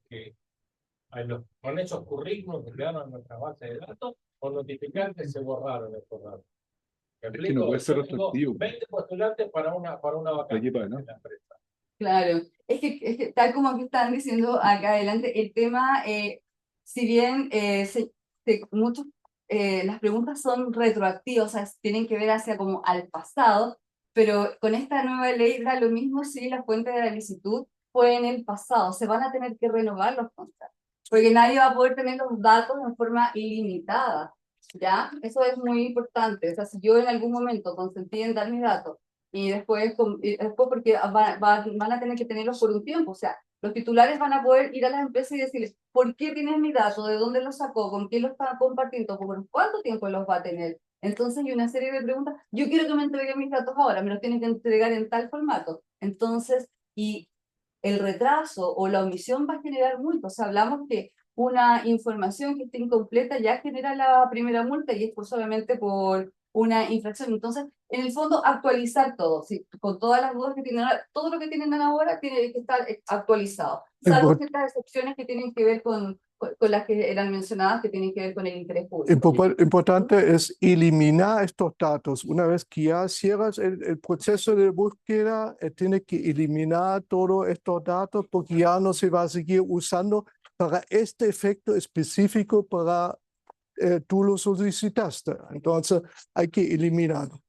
con esos currículos que quedaron en nuestra base de datos, o notificar que se borraron estos datos. Es que no puede ser retroactivo. 20 postulantes para una vacante de la empresa. Claro, es que tal como aquí están diciendo acá adelante, el tema, si bien las preguntas son retroactivas, o sea, tienen que ver hacia como al pasado, pero con esta nueva ley da lo mismo si la fuente de la licitud fue en el pasado, se van a tener que renovar los contratos, porque nadie va a poder tener los datos de forma ilimitada, ¿ya? Eso es muy importante, o sea, si yo en algún momento consentí en dar mis datos, y después porque van a tener que tenerlos por un tiempo, o sea, los titulares van a poder ir a las empresas y decirles, ¿por qué tienes mi dato? ¿De dónde lo sacó? ¿Con quién lo está compartiendo? ¿Por cuánto tiempo los va a tener? Entonces hay una serie de preguntas. Yo quiero que me entreguen mis datos ahora, me los tienen que entregar en tal formato. Entonces, y el retraso o la omisión va a generar multa. O sea, hablamos que una información que esté incompleta ya genera la primera multa y es solamente por una infracción. Entonces, en el fondo, actualizar todo, ¿sí? Con todas las dudas que tienen ahora, todo lo que tienen ahora tiene que estar actualizado, salvo ciertas excepciones que tienen que ver con las que eran mencionadas, que tienen que ver con el interés público. Importante es eliminar estos datos. Una vez que ya cierras el proceso de búsqueda, tienes que eliminar todos estos datos porque ya no se va a seguir usando para este efecto específico para tú lo solicitaste. Entonces hay que eliminarlo.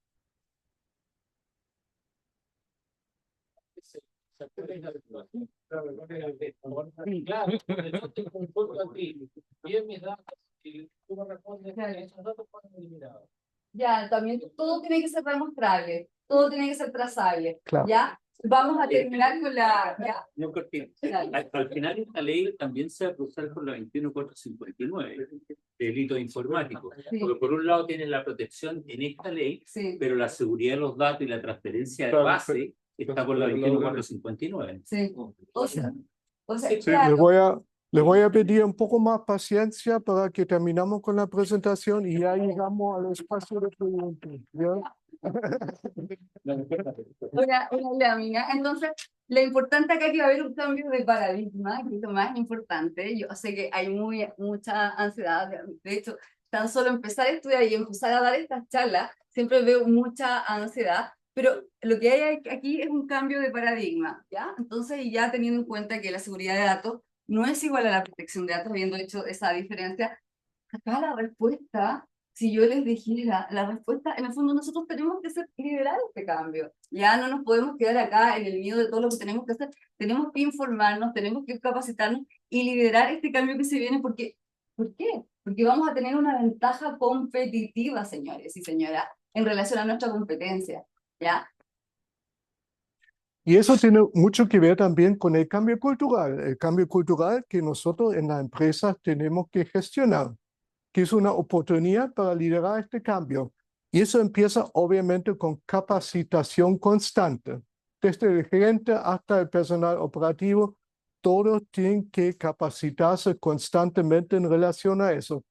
Claro, yo te consulto a ti, bien mis datos, y tú me respondes, esos datos fueron eliminados. Ya, también todo tiene que ser demostrable, todo tiene que ser trazable. Claro. ¿Ya? Vamos a terminar con la... ¿ya? No, porque al final esta ley también se va a cruzar con la 21459, delito informático. Sí. Porque por un lado tiene la protección en esta ley, Sí. pero la seguridad de los datos y la transferencia de Claro, base está por la 21459. Sí. O sea, Sí, claro. les voy a pedir un poco más paciencia para que terminamos con la presentación y ya llegamos al espacio de preguntas. ¿Ya? Una lámina. Entonces, lo importante acá es que va a haber un cambio de paradigma, que es lo más importante. Yo sé que hay mucha ansiedad. De hecho, tan solo empezar a estudiar y empezar a dar estas charlas, siempre veo mucha ansiedad. Pero lo que hay aquí es un cambio de paradigma, ¿ya? Entonces, y ya teniendo en cuenta que la seguridad de datos no es igual a la protección de datos, habiendo hecho esa diferencia, acá la respuesta, si yo les dijera, la respuesta, en el fondo nosotros tenemos que liderar este cambio. Ya no nos podemos quedar acá en el miedo de todo lo que tenemos que hacer, tenemos que informarnos, tenemos que capacitarnos y liderar este cambio que se viene, porque, ¿por qué? Porque vamos a tener una ventaja competitiva, señores y señoras, en relación a nuestra competencia. ¿Ya? Y eso tiene mucho que ver también con el cambio cultural que nosotros en las empresas tenemos que gestionar, que es una oportunidad para liderar este cambio. Y eso empieza obviamente con capacitación constante. Desde el gerente hasta el personal operativo, todos tienen que capacitarse constantemente en relación a eso.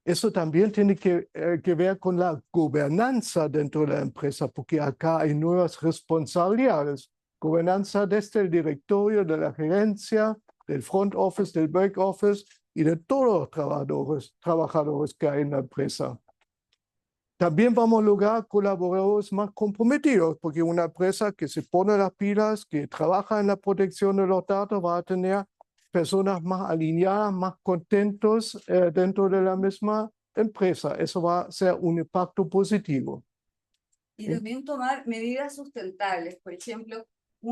Eso también tiene que ver con la gobernanza dentro de la empresa, porque acá hay nuevas responsabilidades. Gobernanza desde el directorio, de la gerencia, del front office, del back office y de todos los trabajadores que hay en la empresa. También vamos a lograr colaboradores más comprometidos, porque una empresa que se pone las pilas, que trabaja en la protección de los datos, va a tener personas más alineadas, más contentos dentro de la misma empresa. Eso va a ser un impacto positivo. Y también tomar medidas sustentables. Por ejemplo,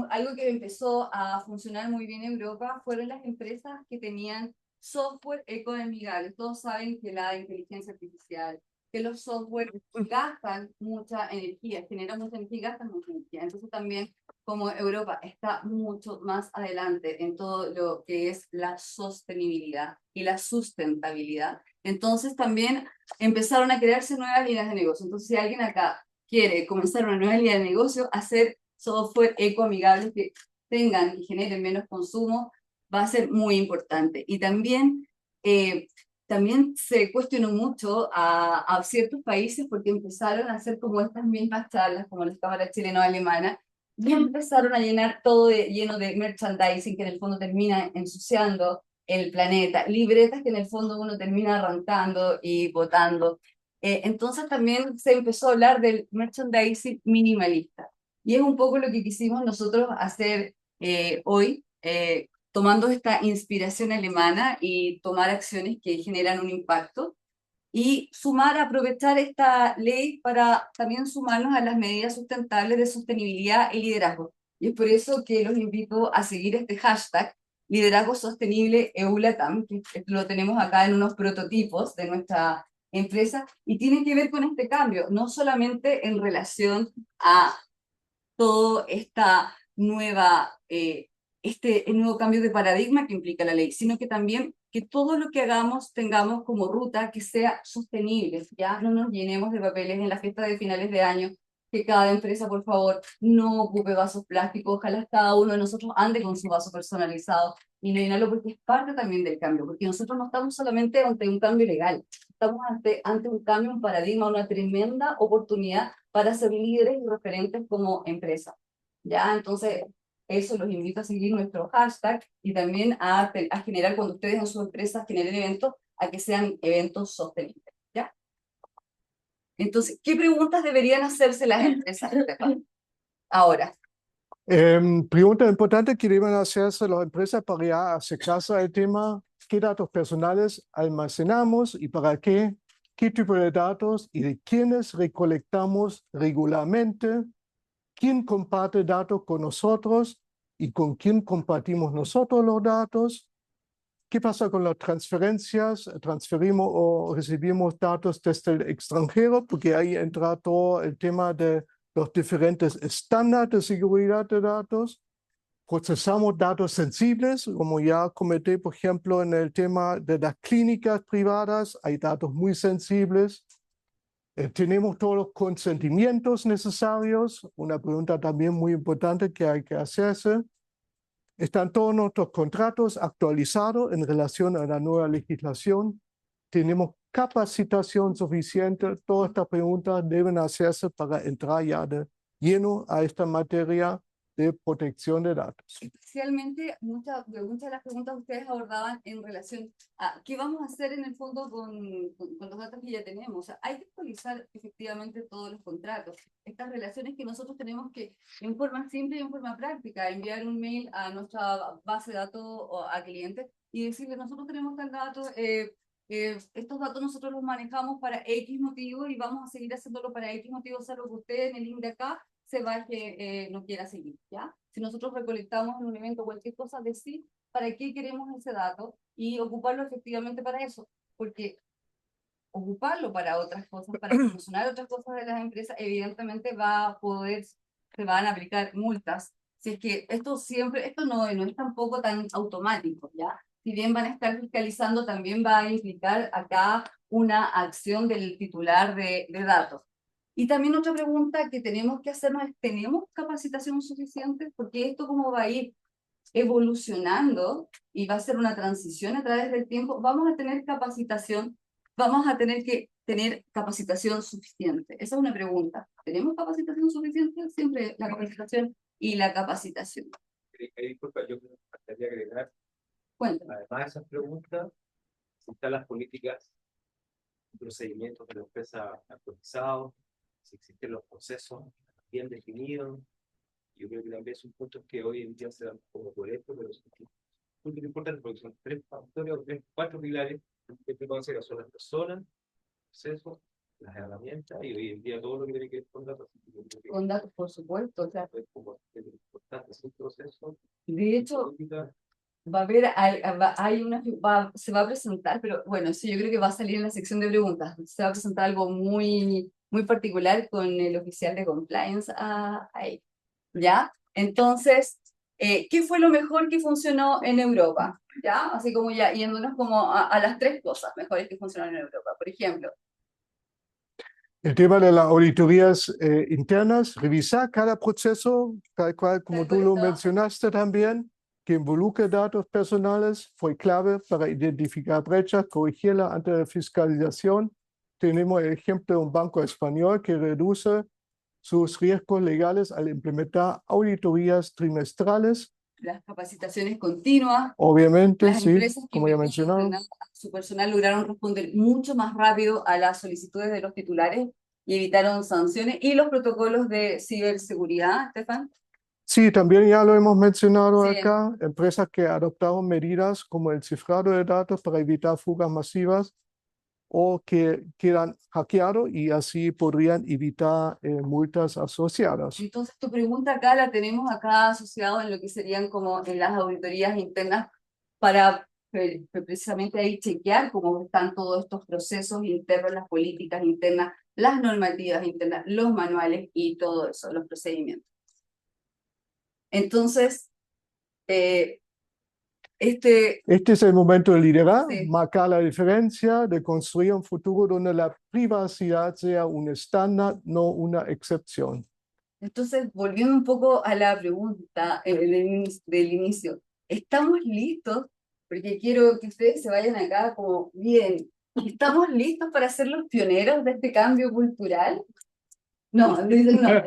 algo que empezó a funcionar muy bien en Europa fueron las empresas que tenían software ecoamigable. Todos saben que la inteligencia artificial, que los software gastan mucha energía, generan mucha energía y gastan mucha energía. Entonces también, como Europa está mucho más adelante en todo lo que es la sostenibilidad y la sustentabilidad, entonces también empezaron a crearse nuevas líneas de negocio. Entonces, si alguien acá quiere comenzar una nueva línea de negocio, hacer software ecoamigables que tengan y generen menos consumo, va a ser muy importante. Y también se cuestionó mucho a ciertos países porque empezaron a hacer como estas mismas charlas, como la Cámara Chileno-Alemana, y empezaron a llenar todo lleno de merchandising que en el fondo termina ensuciando el planeta, libretas que en el fondo uno termina arrancando y botando. Entonces también se empezó a hablar del merchandising minimalista. Y es un poco lo que quisimos nosotros hacer hoy, tomando esta inspiración alemana y tomar acciones que generan un impacto y aprovechar esta ley para también sumarnos a las medidas sustentables de sostenibilidad y liderazgo. Y es por eso que los invito a seguir este hashtag Liderazgo Sostenible EULATAM, que lo tenemos acá en unos prototipos de nuestra empresa, y tiene que ver con este cambio, no solamente en relación a todo esta este nuevo cambio de paradigma que implica la ley, sino que también que todo lo que hagamos tengamos como ruta que sea sostenible, ya no nos llenemos de papeles en la fiesta de finales de año, que cada empresa, por favor, no ocupe vasos plásticos, ojalá cada uno de nosotros ande con su vaso personalizado y no llenarlo, porque es parte también del cambio, porque nosotros no estamos solamente ante un cambio legal, estamos ante un cambio, un paradigma, una tremenda oportunidad para ser líderes y referentes como empresa. ¿Ya? Entonces, eso los invito a seguir nuestro hashtag y también a generar, cuando ustedes en sus empresas generen eventos, a que sean eventos sostenibles. ¿Ya? Entonces, ¿qué preguntas deberían hacerse las empresas, Estefan? Ahora. Pregunta importante que deben hacerse las empresas para ya acercarse al tema: ¿qué datos personales almacenamos y para qué? ¿Qué tipo de datos y de quiénes recolectamos regularmente? ¿Quién comparte datos con nosotros y con quién compartimos nosotros los datos? ¿Qué pasa con las transferencias? ¿Transferimos o recibimos datos desde el extranjero? Porque ahí entra todo el tema de los diferentes estándares de seguridad de datos. Procesamos datos sensibles, como ya comenté, por ejemplo, en el tema de las clínicas privadas, hay datos muy sensibles. ¿Tenemos todos los consentimientos necesarios? Una pregunta también muy importante que hay que hacerse. ¿Están todos nuestros contratos actualizados en relación a la nueva legislación? ¿Tenemos capacitación suficiente? Todas estas preguntas deben hacerse para entrar ya de lleno a esta materia de protección de datos. Especialmente muchas de las preguntas que ustedes abordaban en relación a qué vamos a hacer en el fondo con los datos que ya tenemos. O sea, hay que actualizar efectivamente todos los contratos. Estas relaciones que nosotros tenemos que, en forma simple y en forma práctica, enviar un mail a nuestra base de datos o a clientes y decirle: nosotros tenemos tal dato, estos datos nosotros los manejamos para X motivo y vamos a seguir haciéndolo para X motivo, salvo que usted en el link de acá se va que no quiera seguir, ¿ya? Si nosotros recolectamos en un evento cualquier cosa, decir para qué queremos ese dato y ocuparlo efectivamente para eso, porque ocuparlo para otras cosas, para promocionar otras cosas de las empresas, evidentemente se van a aplicar multas. Si es que esto no es tampoco tan automático, ¿ya? Si bien van a estar fiscalizando, también va a implicar acá una acción del titular de datos. Y también otra pregunta que tenemos que hacernos es: ¿tenemos capacitación suficiente? Porque esto, como va a ir evolucionando y va a ser una transición a través del tiempo, vamos a tener que tener capacitación suficiente. Esa es una pregunta. ¿Tenemos capacitación suficiente? Siempre la capacitación y la capacitación. Disculpa, yo me gustaría agregar, Cuéntame. además de esas preguntas, si están las políticas y procedimientos de la empresa actualizados, si existen los procesos bien definidos. Yo creo que también es un punto que hoy en día se dan como por esto, pero es un punto importante porque son 3 factores o 4 pilares que considero: son las personas, los procesos, las herramientas y hoy en día todo lo que tiene que ver con datos. Con datos, por supuesto. O sea, es como importante ese proceso. de hecho, va a haber, se va a presentar, pero bueno, sí, yo creo que va a salir en la sección de preguntas. Se va a presentar algo muy, muy particular con el oficial de compliance ahí, ¿ya? Entonces, ¿qué fue lo mejor que funcionó en Europa? ¿Ya? Así como ya yéndonos como a las 3 cosas mejores que funcionaron en Europa. Por ejemplo, el tema de las auditorías internas, revisar cada proceso, tal cual como tú lo mencionaste también, que involucre datos personales, fue clave para identificar brechas, corregirlas antes de fiscalización. Tenemos el ejemplo de un banco español que reduce sus riesgos legales al implementar auditorías trimestrales. Las capacitaciones continuas. Obviamente, las sí, empresas que como ya mencionaba. su personal lograron responder mucho más rápido a las solicitudes de los titulares y evitaron sanciones. ¿Y los protocolos de ciberseguridad, Estefan? Sí, también ya lo hemos mencionado Sí. acá, empresas que adoptaron medidas como el cifrado de datos para evitar fugas masivas o que quedan hackeados y así podrían evitar multas asociadas. Entonces, tu pregunta acá la tenemos acá asociado en lo que serían como en las auditorías internas para precisamente ahí chequear cómo están todos estos procesos internos, las políticas internas, las normativas internas, los manuales y todo eso, los procedimientos. Entonces, este es el momento de liderar, Sí. marcar la diferencia, de construir un futuro donde la privacidad sea un estándar, no una excepción. Entonces, volviendo un poco a la pregunta del inicio, ¿estamos listos? Porque quiero que ustedes se vayan acá como bien ¿Estamos listos para ser los pioneros de este cambio cultural? No, no, dicen no. El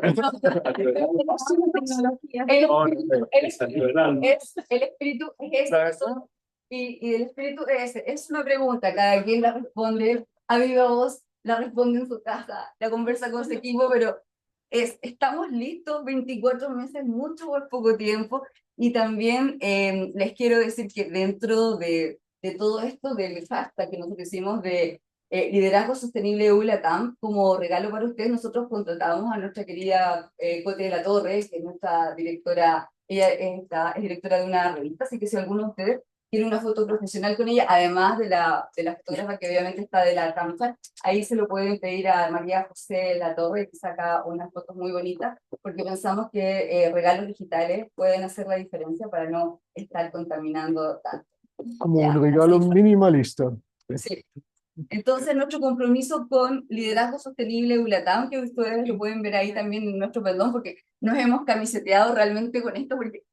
espíritu es eso, y el espíritu es una pregunta, cada quien la responde a viva voz, la responde en su casa, la conversa con su equipo, pero estamos listos, 24 meses, mucho o poco tiempo, y también les quiero decir que dentro de todo esto del hashtag que nosotros hicimos de Liderazgo Sostenible ULATAM, como regalo para ustedes, nosotros contratamos a nuestra querida Cote de la Torre, que es nuestra directora, ella es directora de una revista, así que si alguno de ustedes tiene una foto profesional con ella, además de la fotógrafa que obviamente está de la cancha, ahí se lo pueden pedir a María José de la Torre, que saca unas fotos muy bonitas, porque pensamos que regalos digitales pueden hacer la diferencia para no estar contaminando tanto. Como Ya, un regalo minimalista. sí. Entonces, nuestro compromiso con Liderazgo Sostenible ULATAM, que ustedes lo pueden ver ahí también en nuestro perdón, porque nos hemos camiseteado realmente con esto, porque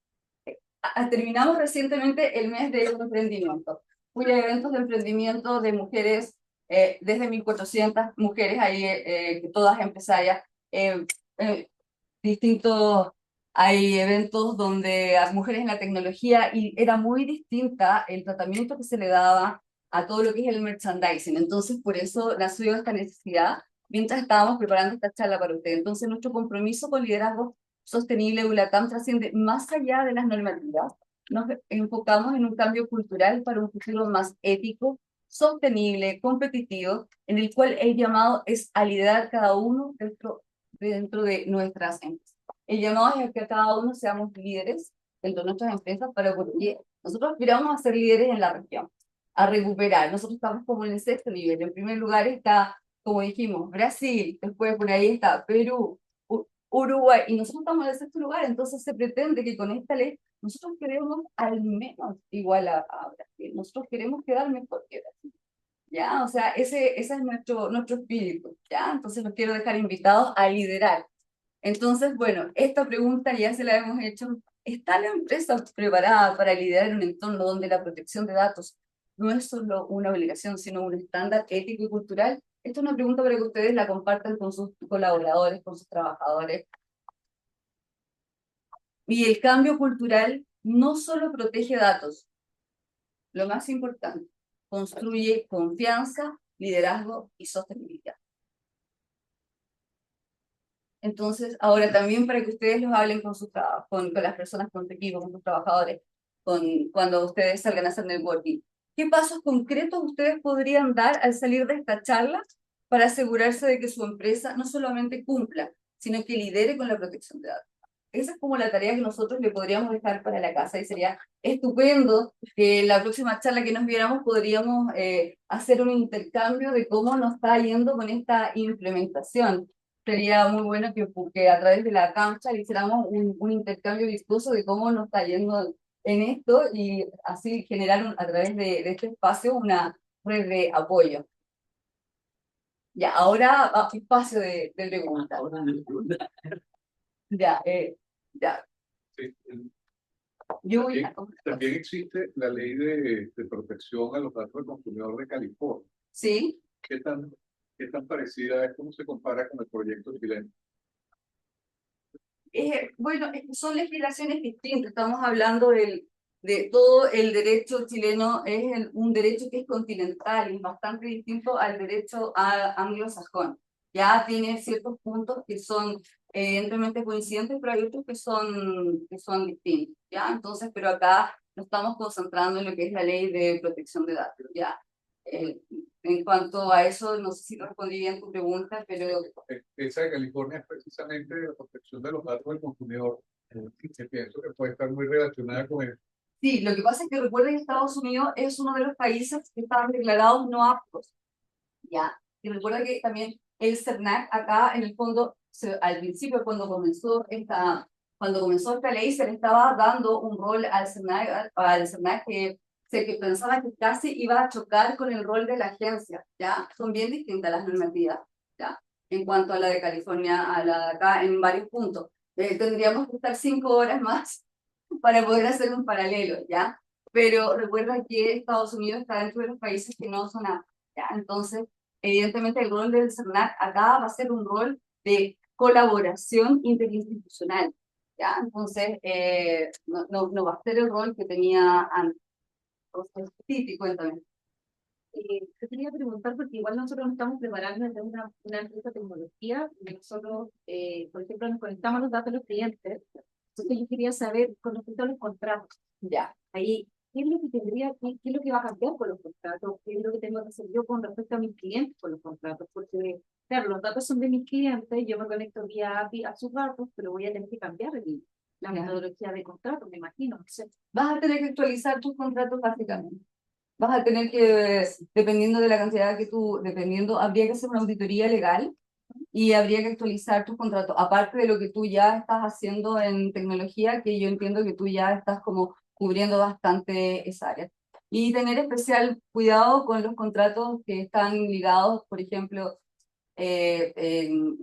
terminamos recientemente el mes de emprendimiento. Fui a eventos de emprendimiento de mujeres, desde 1.400 mujeres, ahí todas empresarias, distintos, hay eventos donde las mujeres en la tecnología, y era muy distinta el tratamiento que se le daba a todo lo que es el merchandising. Entonces, por eso nació esta necesidad mientras estábamos preparando esta charla para ustedes. Entonces, nuestro compromiso con Liderazgo Sostenible ULATAM trasciende más allá de las normativas. Nos enfocamos en un cambio cultural para un futuro más ético, sostenible, competitivo, en el cual el llamado es a liderar cada uno dentro de nuestras empresas. El llamado es a que cada uno seamos líderes dentro de nuestras empresas para que nosotros aspiramos a ser líderes en la región, a recuperar. Nosotros estamos como en el sexto nivel. En primer lugar está, como dijimos, Brasil, después por ahí está Perú, Uruguay, y nosotros estamos en el sexto lugar. Entonces se pretende que con esta ley nosotros queremos al menos igual a Brasil. Nosotros queremos quedar mejor que Brasil. ¿Ya? O sea, ese es nuestro espíritu, ¿ya? Entonces los quiero dejar invitados a liderar. Entonces, bueno, esta pregunta ya se la hemos hecho. ¿Está la empresa preparada para liderar en un entorno donde la protección de datos no es solo una obligación, sino un estándar ético y cultural? Esta es una pregunta para que ustedes la compartan con sus colaboradores, con sus trabajadores. Y el cambio cultural no solo protege datos, lo más importante, construye confianza, liderazgo y sostenibilidad. Entonces, ahora también para que ustedes los hablen con las personas, con su equipo, con sus trabajadores, cuando ustedes salgan a hacer networking. ¿Qué pasos concretos ustedes podrían dar al salir de esta charla para asegurarse de que su empresa no solamente cumpla, sino que lidere con la protección de datos? Esa es como la tarea que nosotros le podríamos dejar para la casa, y sería estupendo que en la próxima charla que nos viéramos podríamos hacer un intercambio de cómo nos está yendo con esta implementación. Sería muy bueno que a través de la cancha le hiciéramos un intercambio vistoso de cómo nos está yendo en esto, y así generar a través de este espacio una red de apoyo. Ya, ahora va espacio de preguntas. Ya, ya. Sí, Yo también existe la ley de protección a los datos del consumidor de California. Sí. ¿Qué tan parecida es? ¿Cómo se compara con el proyecto chileno? Bueno, son legislaciones distintas. Estamos hablando de todo el derecho chileno, es un derecho que es continental y bastante distinto al derecho anglosajón. Ya tiene ciertos puntos que son evidentemente coincidentes, pero hay otros que son distintos. ¿Ya? Entonces, pero acá nos estamos concentrando en lo que es la ley de protección de datos. ¿Ya? En cuanto a eso, no sé si respondí bien tu pregunta, pero... Esa de California es precisamente la protección de los datos del consumidor, que pienso que puede estar muy relacionada con eso. Sí, lo que pasa es que recuerden que Estados Unidos es uno de los países que estaban declarados no aptos. ¿Ya? Y recuerda que también el CERNAC acá, en el fondo, al principio cuando comenzó esta ley, se le estaba dando un rol al CERNAC que pensaba que casi iba a chocar con el rol de la agencia, ¿ya? Son bien distintas las normativas, ¿ya? En cuanto a la de California, a la de acá, en varios puntos. Tendríamos que estar 5 horas más para poder hacer un paralelo, ¿ya? Pero recuerda que Estados Unidos está dentro de los países que no son aptos. ¿ya? Entonces, evidentemente el rol del CERNAC acá va a ser un rol de colaboración interinstitucional, ¿ya? Entonces, no va a ser el rol que tenía antes. Entonces, sí, cuéntame. Te quería preguntar, porque igual nosotros nos estamos preparando desde una empresa de tecnología, y nosotros, por ejemplo, nos conectamos a los datos de los clientes. Entonces yo quería saber con respecto a los contratos, Ya. ahí, ¿qué es lo que qué es lo que va a cambiar con los contratos? ¿Qué es lo que tengo que hacer yo con respecto a mis clientes con los contratos? Porque, claro, los datos son de mis clientes, yo me conecto vía API a sus datos, pero voy a tener que cambiar la metodología de contrato, me imagino, no sé. Vas a tener que actualizar tus contratos básicamente. Vas a tener que, dependiendo de la cantidad que habría que hacer una auditoría legal y habría que actualizar tus contratos, aparte de lo que tú ya estás haciendo en tecnología, que yo entiendo que tú ya estás como cubriendo bastante esa área. Y tener especial cuidado con los contratos que están ligados, por ejemplo, en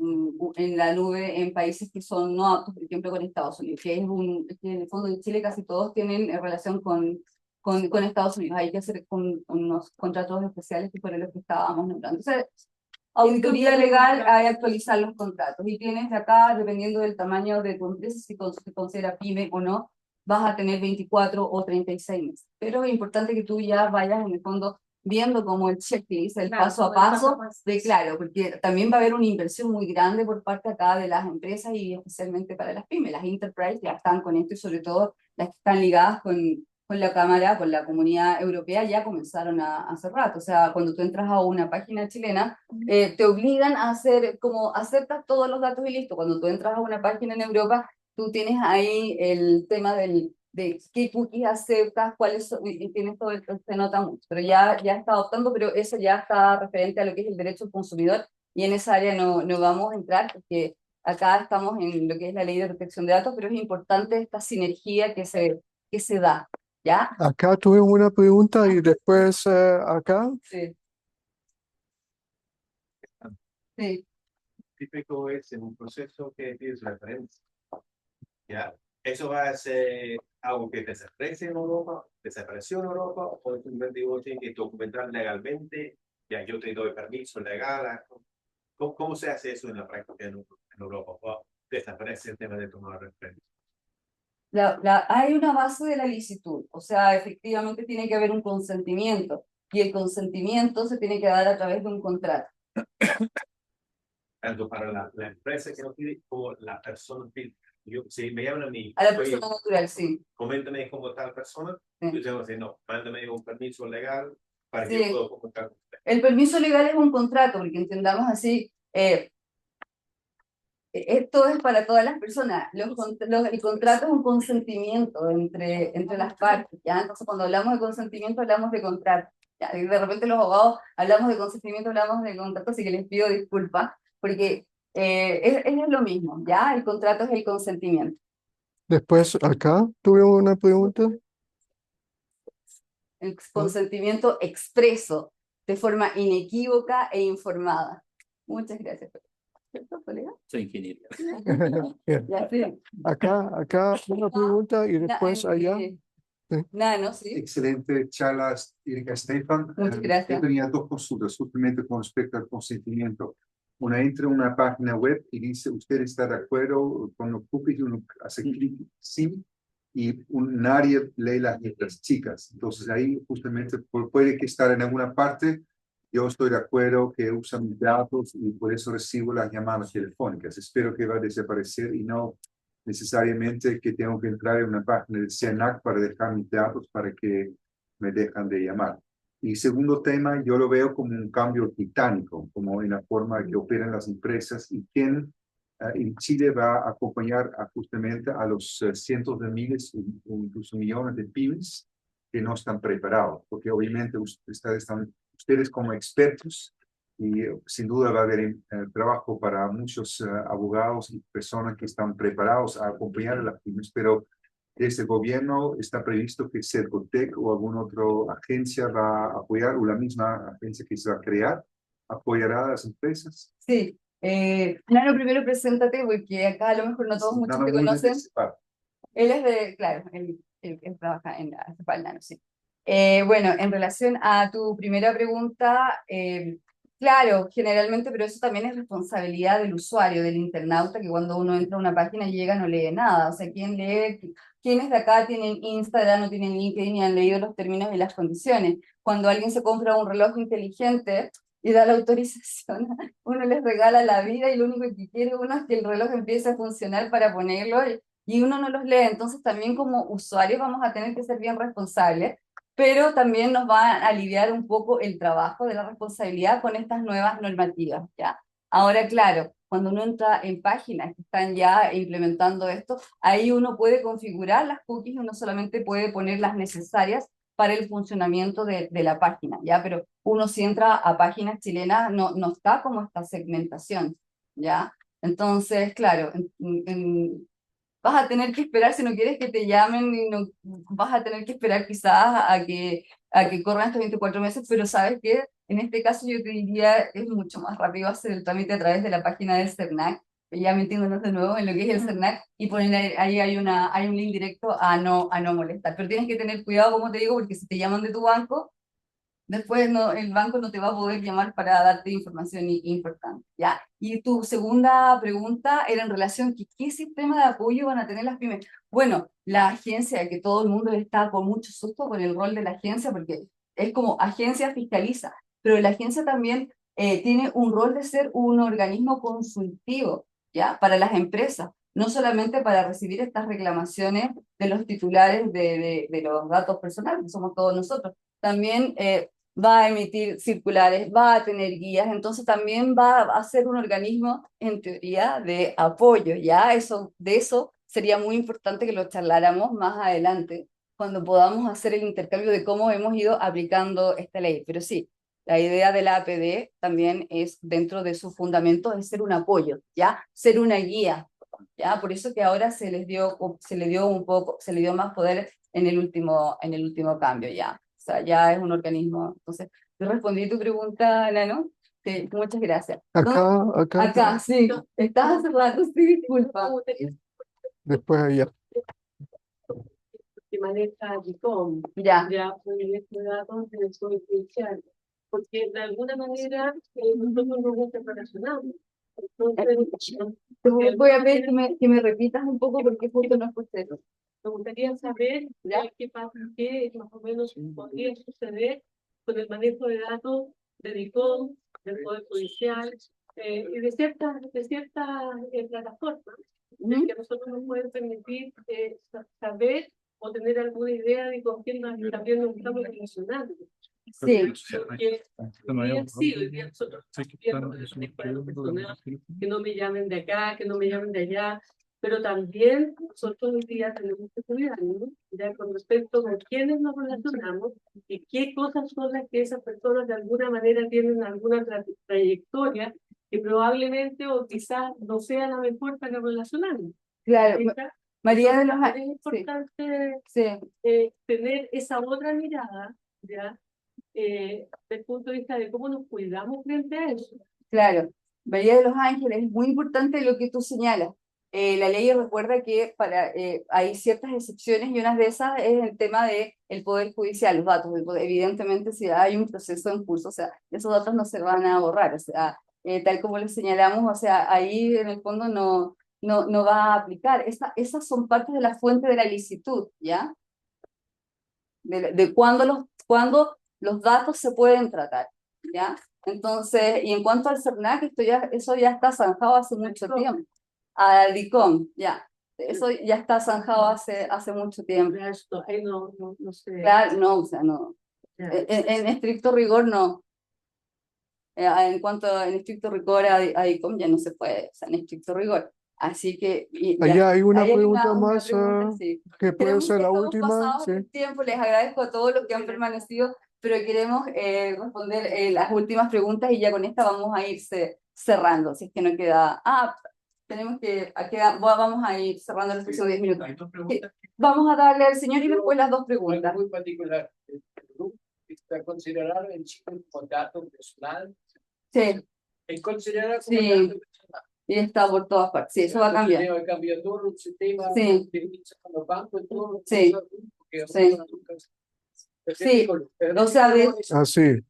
la nube en países que son no aptos, por ejemplo, con Estados Unidos, que en el fondo de Chile casi todos tienen relación con Estados Unidos. Hay que hacer unos contratos especiales que fueron los que estábamos nombrando. Entonces, auditoría legal, hay que actualizar los contratos. Y tienes de acá, dependiendo del tamaño de tu empresa, si se considera pyme o no, vas a tener 24 o 36 meses. Pero es importante que tú ya vayas en el fondo viendo como el checklist, el Claro, paso a como el paso paso, a paso. de claro, porque también va a haber una inversión muy grande por parte acá de las empresas y especialmente para las pymes. Las enterprise ya están con esto y sobre todo las que están ligadas con la Cámara, con la Comunidad Europea, ya comenzaron hace rato. O sea, cuando tú entras a una página chilena, te obligan a hacer, como aceptas todos los datos y listo. Cuando tú entras a una página en Europa, tú tienes ahí el tema de qué cookies aceptas, cuáles son, y tienes todo esto, se nota mucho. Pero ya está adoptando, pero eso ya está referente a lo que es el derecho del consumidor, y en esa área no vamos a entrar, porque acá estamos en lo que es la ley de protección de datos, pero es importante esta sinergia que se da. ¿Ya? Acá tuvimos una pregunta y después acá. Sí. Sí. Típico es en un proceso que tienes referencia. ¿Ya? Eso va a ser algo que desaparece en Europa, desapareció en Europa, o simplemente digo, tienes que documentar legalmente, ya yo te doy permiso legal. ¿Cómo se hace eso en la práctica en Europa? ¿O desaparece el tema de tomar referencia? Hay una base de la licitud, o sea, efectivamente tiene que haber un consentimiento, y el consentimiento se tiene que dar a través de un contrato. Tanto para la empresa que lo pide como la persona pide. Si me llaman a mí, A la persona natural, sí. coméntame cómo tal persona, Sí. yo tengo que decir, no, mándame un permiso legal para Sí. que yo pueda comentar con usted. El permiso legal es un contrato, porque entendamos así, esto es para todas las personas. El contrato es un consentimiento entre las partes, ¿ya? Entonces, cuando hablamos de consentimiento, hablamos de contrato. ¿Ya? Y de repente los abogados hablamos de consentimiento, hablamos de contrato, así que les pido disculpas, porque es lo mismo, ¿ya? El contrato es el consentimiento. Después acá tuvimos una pregunta. El consentimiento expreso, de forma inequívoca e informada. Muchas gracias. ¿Cierto, colega? Soy ingeniero. Bien. Ya, sí. Acá una pregunta y después allá. Nano, sí. Excelente charlas, Erika Stefan. Muchas gracias. Yo tenía dos consultas, justamente con respecto al consentimiento. Una entra en una página web y dice, ¿usted está de acuerdo con los cookies? Uno hace clic sí, y nadie lee las letras chicas. Entonces ahí justamente puede que estar en alguna parte, yo estoy de acuerdo que usan mis datos y por eso recibo las llamadas telefónicas. Espero que va a desaparecer y no necesariamente que tengo que entrar en una página del CERNAC para dejar mis datos para que me dejan de llamar. Y segundo tema, yo lo veo como un cambio titánico, como en la forma que operan las empresas y quién en Chile va a acompañar justamente a los cientos de miles o incluso millones de pymes que no están preparados, porque obviamente ustedes como expertos y sin duda va a haber trabajo para muchos abogados y personas que están preparados a acompañar a las pymes, pero desde el gobierno está previsto que Cercotec o alguna otra agencia va a apoyar, o la misma agencia que se va a crear, apoyará a las empresas. Sí. Nano, primero preséntate, porque acá a lo mejor no todos muchos te conocen. Él es de, claro, él trabaja en la CEPAL Nano, sí. Bueno, en relación a tu primera pregunta, claro, generalmente, pero eso también es responsabilidad del usuario, del internauta, que cuando uno entra a una página y llega no lee nada. O sea, ¿quién lee? ¿Quiénes de acá tienen Instagram, no tienen LinkedIn y han leído los términos y las condiciones? Cuando alguien se compra un reloj inteligente y da la autorización, uno les regala la vida y lo único que quiere uno es que el reloj empiece a funcionar para ponerlo y uno no los lee. Entonces también como usuarios vamos a tener que ser bien responsables, pero también nos va a aliviar un poco el trabajo de la responsabilidad con estas nuevas normativas, ¿ya? Ahora, claro, cuando uno entra en páginas que están ya implementando esto, ahí uno puede configurar las cookies, uno solamente puede poner las necesarias para el funcionamiento de la página, ¿ya? Pero uno si entra a páginas chilenas no está como esta segmentación, ¿ya? Entonces, claro, vas a tener que esperar si no quieres que te llamen y no, vas a tener que esperar quizás a que corran estos 24 meses, pero sabes que en este caso yo te diría es mucho más rápido hacer el trámite a través de la página del CERNAC, ya metiéndonos de nuevo en lo que es el CERNAC y poner ahí hay un link directo a no molestar, pero tienes que tener cuidado como te digo porque si te llaman de tu banco después no, el banco no te va a poder llamar para darte información importante, ¿ya? Y tu segunda pregunta era en relación a qué sistema de apoyo van a tener las pymes. Bueno, la agencia, que todo el mundo está con mucho susto con el rol de la agencia, porque es como agencia fiscaliza, pero la agencia también tiene un rol de ser un organismo consultivo, ¿ya? Para las empresas, no solamente para recibir estas reclamaciones de los titulares de los datos personales, que somos todos nosotros, también va a emitir circulares, va a tener guías, entonces también va a ser un organismo, en teoría, de apoyo, ¿ya? De eso sería muy importante que lo charláramos más adelante, cuando podamos hacer el intercambio de cómo hemos ido aplicando esta ley. Pero sí, la idea de la APD también es, dentro de sus fundamentos, es ser un apoyo, ¿ya? Ser una guía, ¿ya? Por eso que ahora se le dio más poder en el último cambio, ¿ya? O sea, ya es un organismo. Entonces, yo respondí tu pregunta, Nano. Sí, muchas gracias. Acá, sí. Estás hace rato, sí, disculpa. Después allá. Que maneja DICOM, ya por el de datos del Poder Judicial, porque de alguna manera nosotros nos relacionamos. Entonces, voy a pedir que me repitas un poco porque justo no escuché. Me gustaría saber qué pasa, qué más o menos podría suceder con el manejo de datos de DICOM, del Poder Judicial y de ciertas plataformas que a nosotros nos pueden permitir saber o tener alguna idea de con quién también nos estamos relacionando. Sí. Porque hoy día nosotros que no me llamen de acá, que no me llamen de allá, pero también nosotros hoy día tenemos que cuidarnos, ya con respecto a quiénes nos relacionamos y qué cosas son las que esas personas de alguna manera tienen alguna trayectoria que probablemente o quizás no sea la mejor para relacionarnos. Claro, María de los Es importante tener esa otra mirada, ¿ya? Desde el punto de vista de cómo nos cuidamos frente a eso. Claro, María de los Ángeles, es muy importante lo que tú señalas. La ley recuerda que hay ciertas excepciones y una de esas es el tema del Poder Judicial, los datos. Evidentemente, si hay un proceso en curso, o sea, esos datos no se van a borrar, o sea, tal como les señalamos, o sea, ahí en el fondo no va a aplicar. Esas son partes de la fuente de la licitud, ¿ya? De cuándo los datos se pueden tratar, ¿ya? Entonces, y en cuanto al CERNAC, eso ya está zanjado hace mucho tiempo. Al DICOM, ya. Eso ya está zanjado hace mucho tiempo. Ahí no sé. Claro, no, o sea, no. En estricto rigor, no. En estricto rigor a DICOM ya no se puede, o sea, en estricto rigor. Así que... Allá hay una pregunta una más pregunta, sí. que puede Queremos ser que la estamos última. pasados Sí. del tiempo, les agradezco a todos los que han permanecido, pero queremos responder las últimas preguntas y ya con esta vamos a ir cerrando, si es que no queda... vamos a ir cerrando los próximos 10 minutos. Hay dos preguntas. Vamos a darle al señor y después las dos preguntas. Muy particular. ¿Está considerado en Chile como dato personal? Sí. ¿Es considerado como Sí. dato personal? Y está por todas partes. Sí, eso va a cambiar. Cambia todo el sistema Sí. de con los bancos y todo. Sí. Porque Sí. Sí, o sea, Así.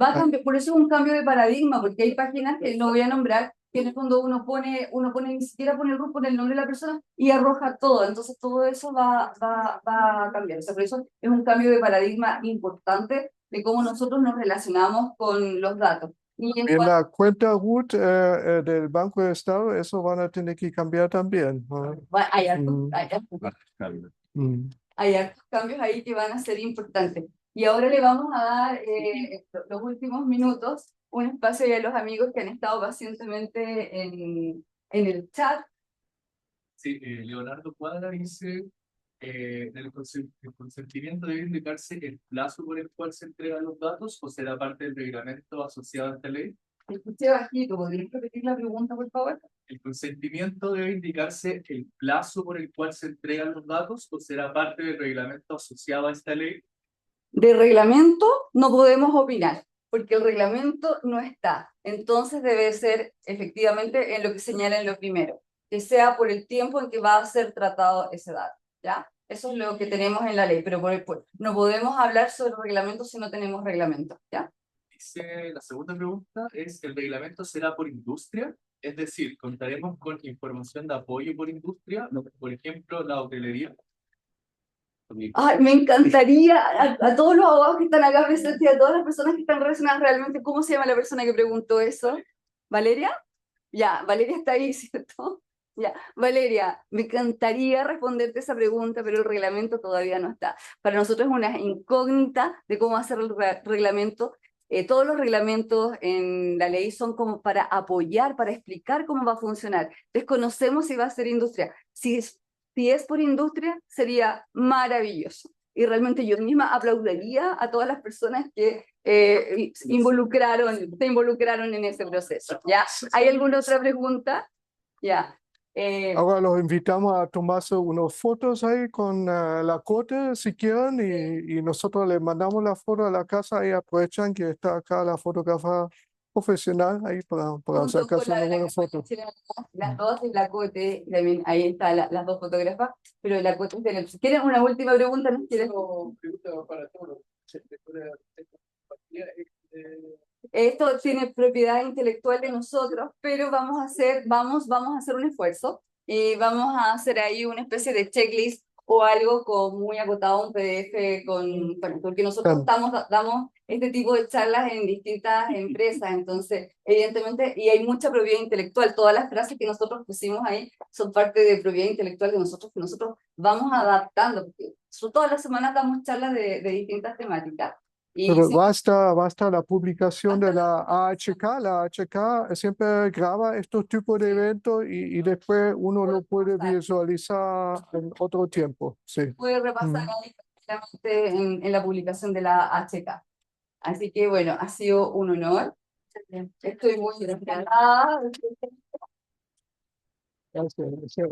va a cambiar, por eso es un cambio de paradigma, porque hay páginas que no voy a nombrar, que en el fondo uno pone, ni siquiera pone el grupo, pone el nombre de la persona y arroja todo. Entonces todo eso va a cambiar. O sea, por eso es un cambio de paradigma importante de cómo nosotros nos relacionamos con los datos. Y En la cuenta root del Banco de Estado, eso van a tener que cambiar también, ¿no? hay hartos Mm. cambios ahí que van a ser importantes. Y ahora le vamos a dar los últimos minutos un espacio a los amigos que han estado pacientemente en el chat. Sí, Leonardo Cuadra dice, el consentimiento debe indicarse el plazo por el cual se entregan los datos o será parte del reglamento asociado a esta ley. Escuché bajito, ¿podrías repetir la pregunta, por favor? ¿El consentimiento debe indicarse el plazo por el cual se entregan los datos o será parte del reglamento asociado a esta ley? De reglamento no podemos opinar, porque el reglamento no está. Entonces debe ser efectivamente en lo que señala en lo primero, que sea por el tiempo en que va a ser tratado ese dato, ¿ya? Eso es lo que tenemos en la ley, pero no podemos hablar sobre reglamento si no tenemos reglamento, ¿ya? Dice, la segunda pregunta es, ¿el reglamento será por industria? Es decir, ¿contaremos con información de apoyo por industria? Por ejemplo, la hotelería. Ay, me encantaría a todos los abogados que están acá presentes y a todas las personas que están relacionadas realmente. ¿Cómo se llama la persona que preguntó eso? ¿Valeria? Ya, Valeria está ahí, ¿cierto? Ya, Valeria, me encantaría responderte esa pregunta, pero el reglamento todavía no está. Para nosotros es una incógnita de cómo hacer el reglamento. Todos los reglamentos en la ley son como para apoyar, para explicar cómo va a funcionar. Desconocemos si va a ser industria. Si es por industria, sería maravilloso. Y realmente yo misma aplaudiría a todas las personas que se involucraron en ese proceso. ¿Ya? ¿Hay alguna otra pregunta? Ya. Ahora los invitamos a tomarse unas fotos ahí con la corte si quieren y nosotros les mandamos la foto a la casa y aprovechan que está acá la fotógrafa profesional ahí para sacarse una buena foto. Las dos de la COTE, también ahí están las dos fotógrafas, pero la COTE si quieren una última pregunta, ¿no? ¿Quieren? Pregunta para todos. Esto tiene propiedad intelectual de nosotros, pero vamos a hacer un esfuerzo y vamos a hacer ahí una especie de checklist o algo muy acotado, un PDF bueno, porque nosotros damos este tipo de charlas en distintas empresas, entonces, evidentemente, y hay mucha propiedad intelectual, todas las frases que nosotros pusimos ahí son parte de propiedad intelectual de nosotros, que nosotros vamos adaptando, porque todas las semanas damos charlas de distintas temáticas. Pero basta la publicación de la AHK. La AHK siempre graba estos tipos de eventos y después uno lo puede visualizar en otro tiempo. Sí. Puede repasar ahí en la publicación de la AHK. Así que bueno, ha sido un honor. Estoy muy encantada. Gracias.